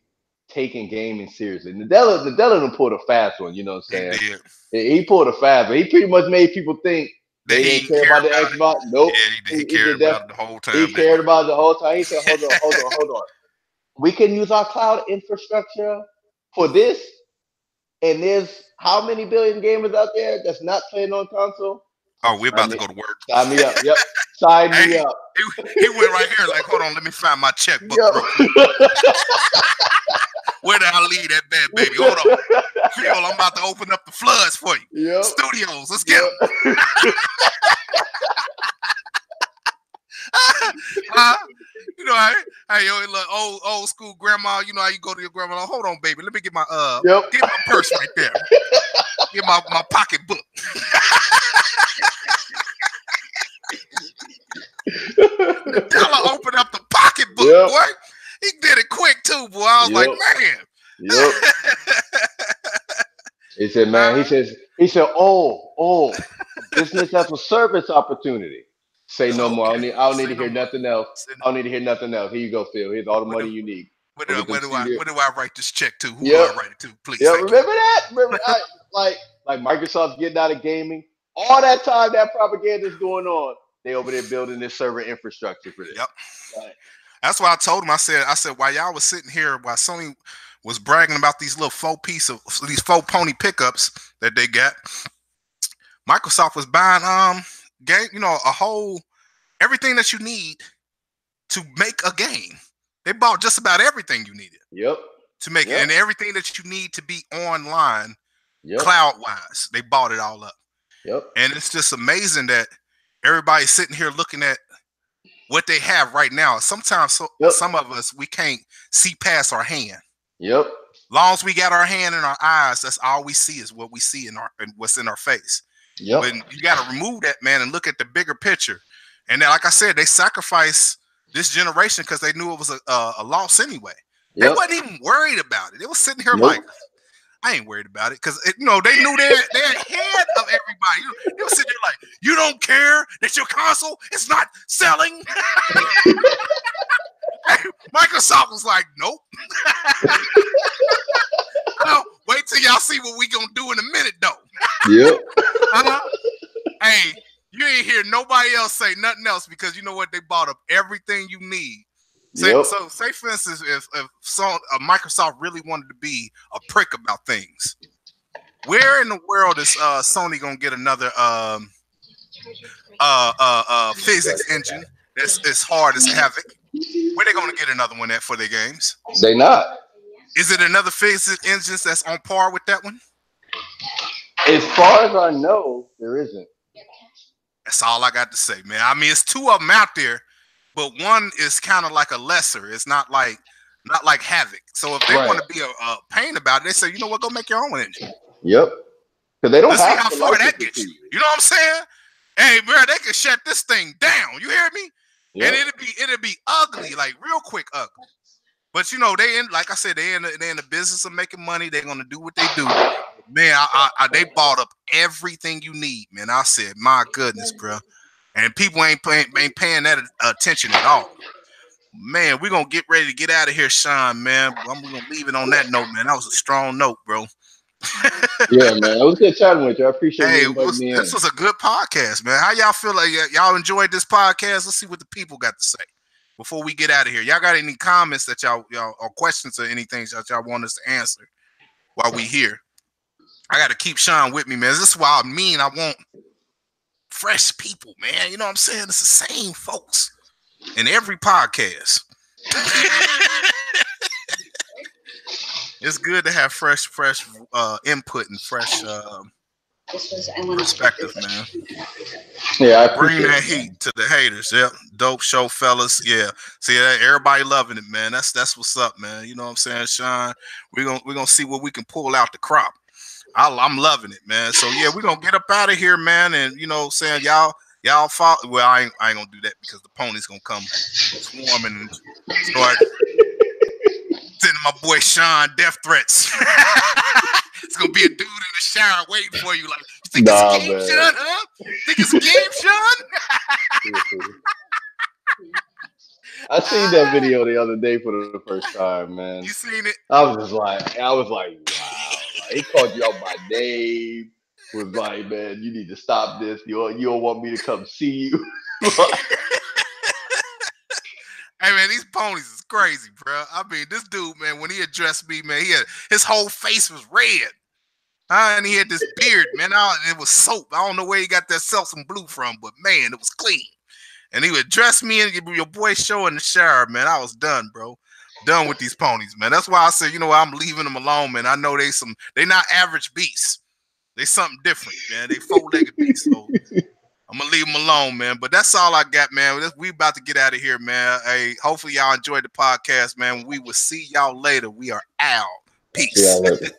taking gaming seriously. Nadella done pulled a fast one, you know what I'm He saying? did. He pulled a fast one. He pretty much made people think That they he didn't didn't care care about the about it. Xbox. Nope. Yeah, he did. He He cared did that. about it the whole He time, didn't cared about it the whole time. He said, he? hold on. We can use our cloud infrastructure for this, and there's how many billion gamers out there that's not playing on console? Oh, we're Sign about to me, go to work. sign me up. Yep. Sign Hey, me up. he went right here. Like, hold on, let me find my checkbook Yep. real quick. Where did I leave that bad baby? Hold on, Phil. I'm about to open up the floods for you. Yep. Studios, let's get them. Yep. You know, I Hey, yo, look, old school grandma. You know how you go to your grandma? Like, hold on, baby. Let me get my Yep. get my purse right there. Get my pocketbook. The teller opened up the pocketbook, Yep. boy. He did it quick too, boy. I was like, man. Yep. He said, man, he said, oh, business as a service opportunity. Say no more. Okay. I don't need Say to no hear more. nothing else. I don't need to hear nothing else. Here you go, Phil. Here's all the Where money do, you need. where Go do, get them studio. where do I write this check to? Who do Yep. I write it to? Please, Yep. thank you. Remember that? Remember like Microsoft's getting out of gaming. All that time that propaganda is going on, they over there building this server infrastructure for this. Yep. Right. That's why I told him. I said, while y'all was sitting here, while Sony was bragging about these little these 4 pony pickups that they got, Microsoft was buying game, a whole everything that you need to make a game. They bought just about everything you needed Yep. to make it, and everything that you need to be online, cloud wise. They bought it all up. Yep. And it's just amazing that everybody's sitting here looking at what they have right now. Sometimes some of us, we can't see past our hand. Yep. Long as we got our hand in our eyes, that's all we see is what we see in what's in our face. Yep. But you got to remove that, man, and look at the bigger picture. And then, like I said, they sacrificed this generation because they knew it was a loss anyway. They wasn't even worried about it. They was sitting here like, I ain't worried about it because they knew they're ahead of everybody. They were sitting there like, you don't care that your console is not selling. Microsoft was like, nope. Wait till y'all see what we gonna do in a minute, though. Yep. Hey, you ain't hear nobody else say nothing else because you know what? They bought up everything you need. So, say for instance, if Microsoft really wanted to be a prick about things, where in the world is Sony gonna get another physics engine that's as hard as Havoc? Where they gonna get another one at for their games? They not. Is it another physics engine that's on par with that one? As far as I know, there isn't. That's all I got to say, man. I mean, it's 2 of them out there, but one is kind of like a lesser. It's not like Havoc. So if they want to be a pain about it, they say, you know what, go make your own engine. Yep. Because they don't Let's have see how to far that gets you. You know what I'm saying? Hey, bro, they can shut this thing down. You hear me? Yep. And it'll be ugly, like real quick ugly. But like I said, they in the business of making money. They're gonna do what they do. Man, they bought up everything you need, man. I said, my goodness, bro. And people ain't paying that attention at all. Man, we're gonna get ready to get out of here, Sean, man. We're gonna leave it on that note, man. That was a strong note, bro. Yeah, man. It was good chatting with you. I appreciate you inviting me in. This was a good podcast, man. How y'all feel like y'all enjoyed this podcast? Let's see what the people got to say before we get out of here. Y'all got any comments that y'all or questions or anything that y'all want us to answer while we here? I got to keep Sean with me, man. This is why I want fresh people, man. You know what I'm saying? It's the same folks in every podcast. It's good to have fresh input and fresh perspective, man. Yeah, I bring that heat to the haters. Yep, dope show, fellas. Yeah, see, everybody loving it, man. That's what's up, man. You know what I'm saying, Sean? We're gonna see what we can pull out the crop. I'm loving it, man. So yeah, we're gonna get up out of here, man. And saying y'all follow. Well, I ain't gonna do that because the pony's gonna come swarming and start sending my boy Sean death threats. It's gonna be a dude in the shower waiting for you. Like, you think it's a game, Sean? Huh? Think it's a game, Sean? I seen that video the other day for the first time, man. You seen it? I was like, wow. He called you out by name. Was like, man, you need to stop this. You don't want me to come see you. Hey, man, these ponies is crazy, bro. I mean, this dude, man, when he addressed me, man, his whole face was red. And he had this beard, man. It was soap. I don't know where he got that Selsun Blue from, but, man, it was clean. And he would dress me and your boy show in the shower, man. I was done, bro. Done with these ponies, man. That's why I said, I'm leaving them alone, man. I know they not average beasts. They something different, man. They 4-legged beasts. So I'm gonna leave them alone, man. But that's all I got, man. We about to get out of here, man. Hey, hopefully y'all enjoyed the podcast, man. We will see y'all later. We are out. I'll see y'all Peace. later.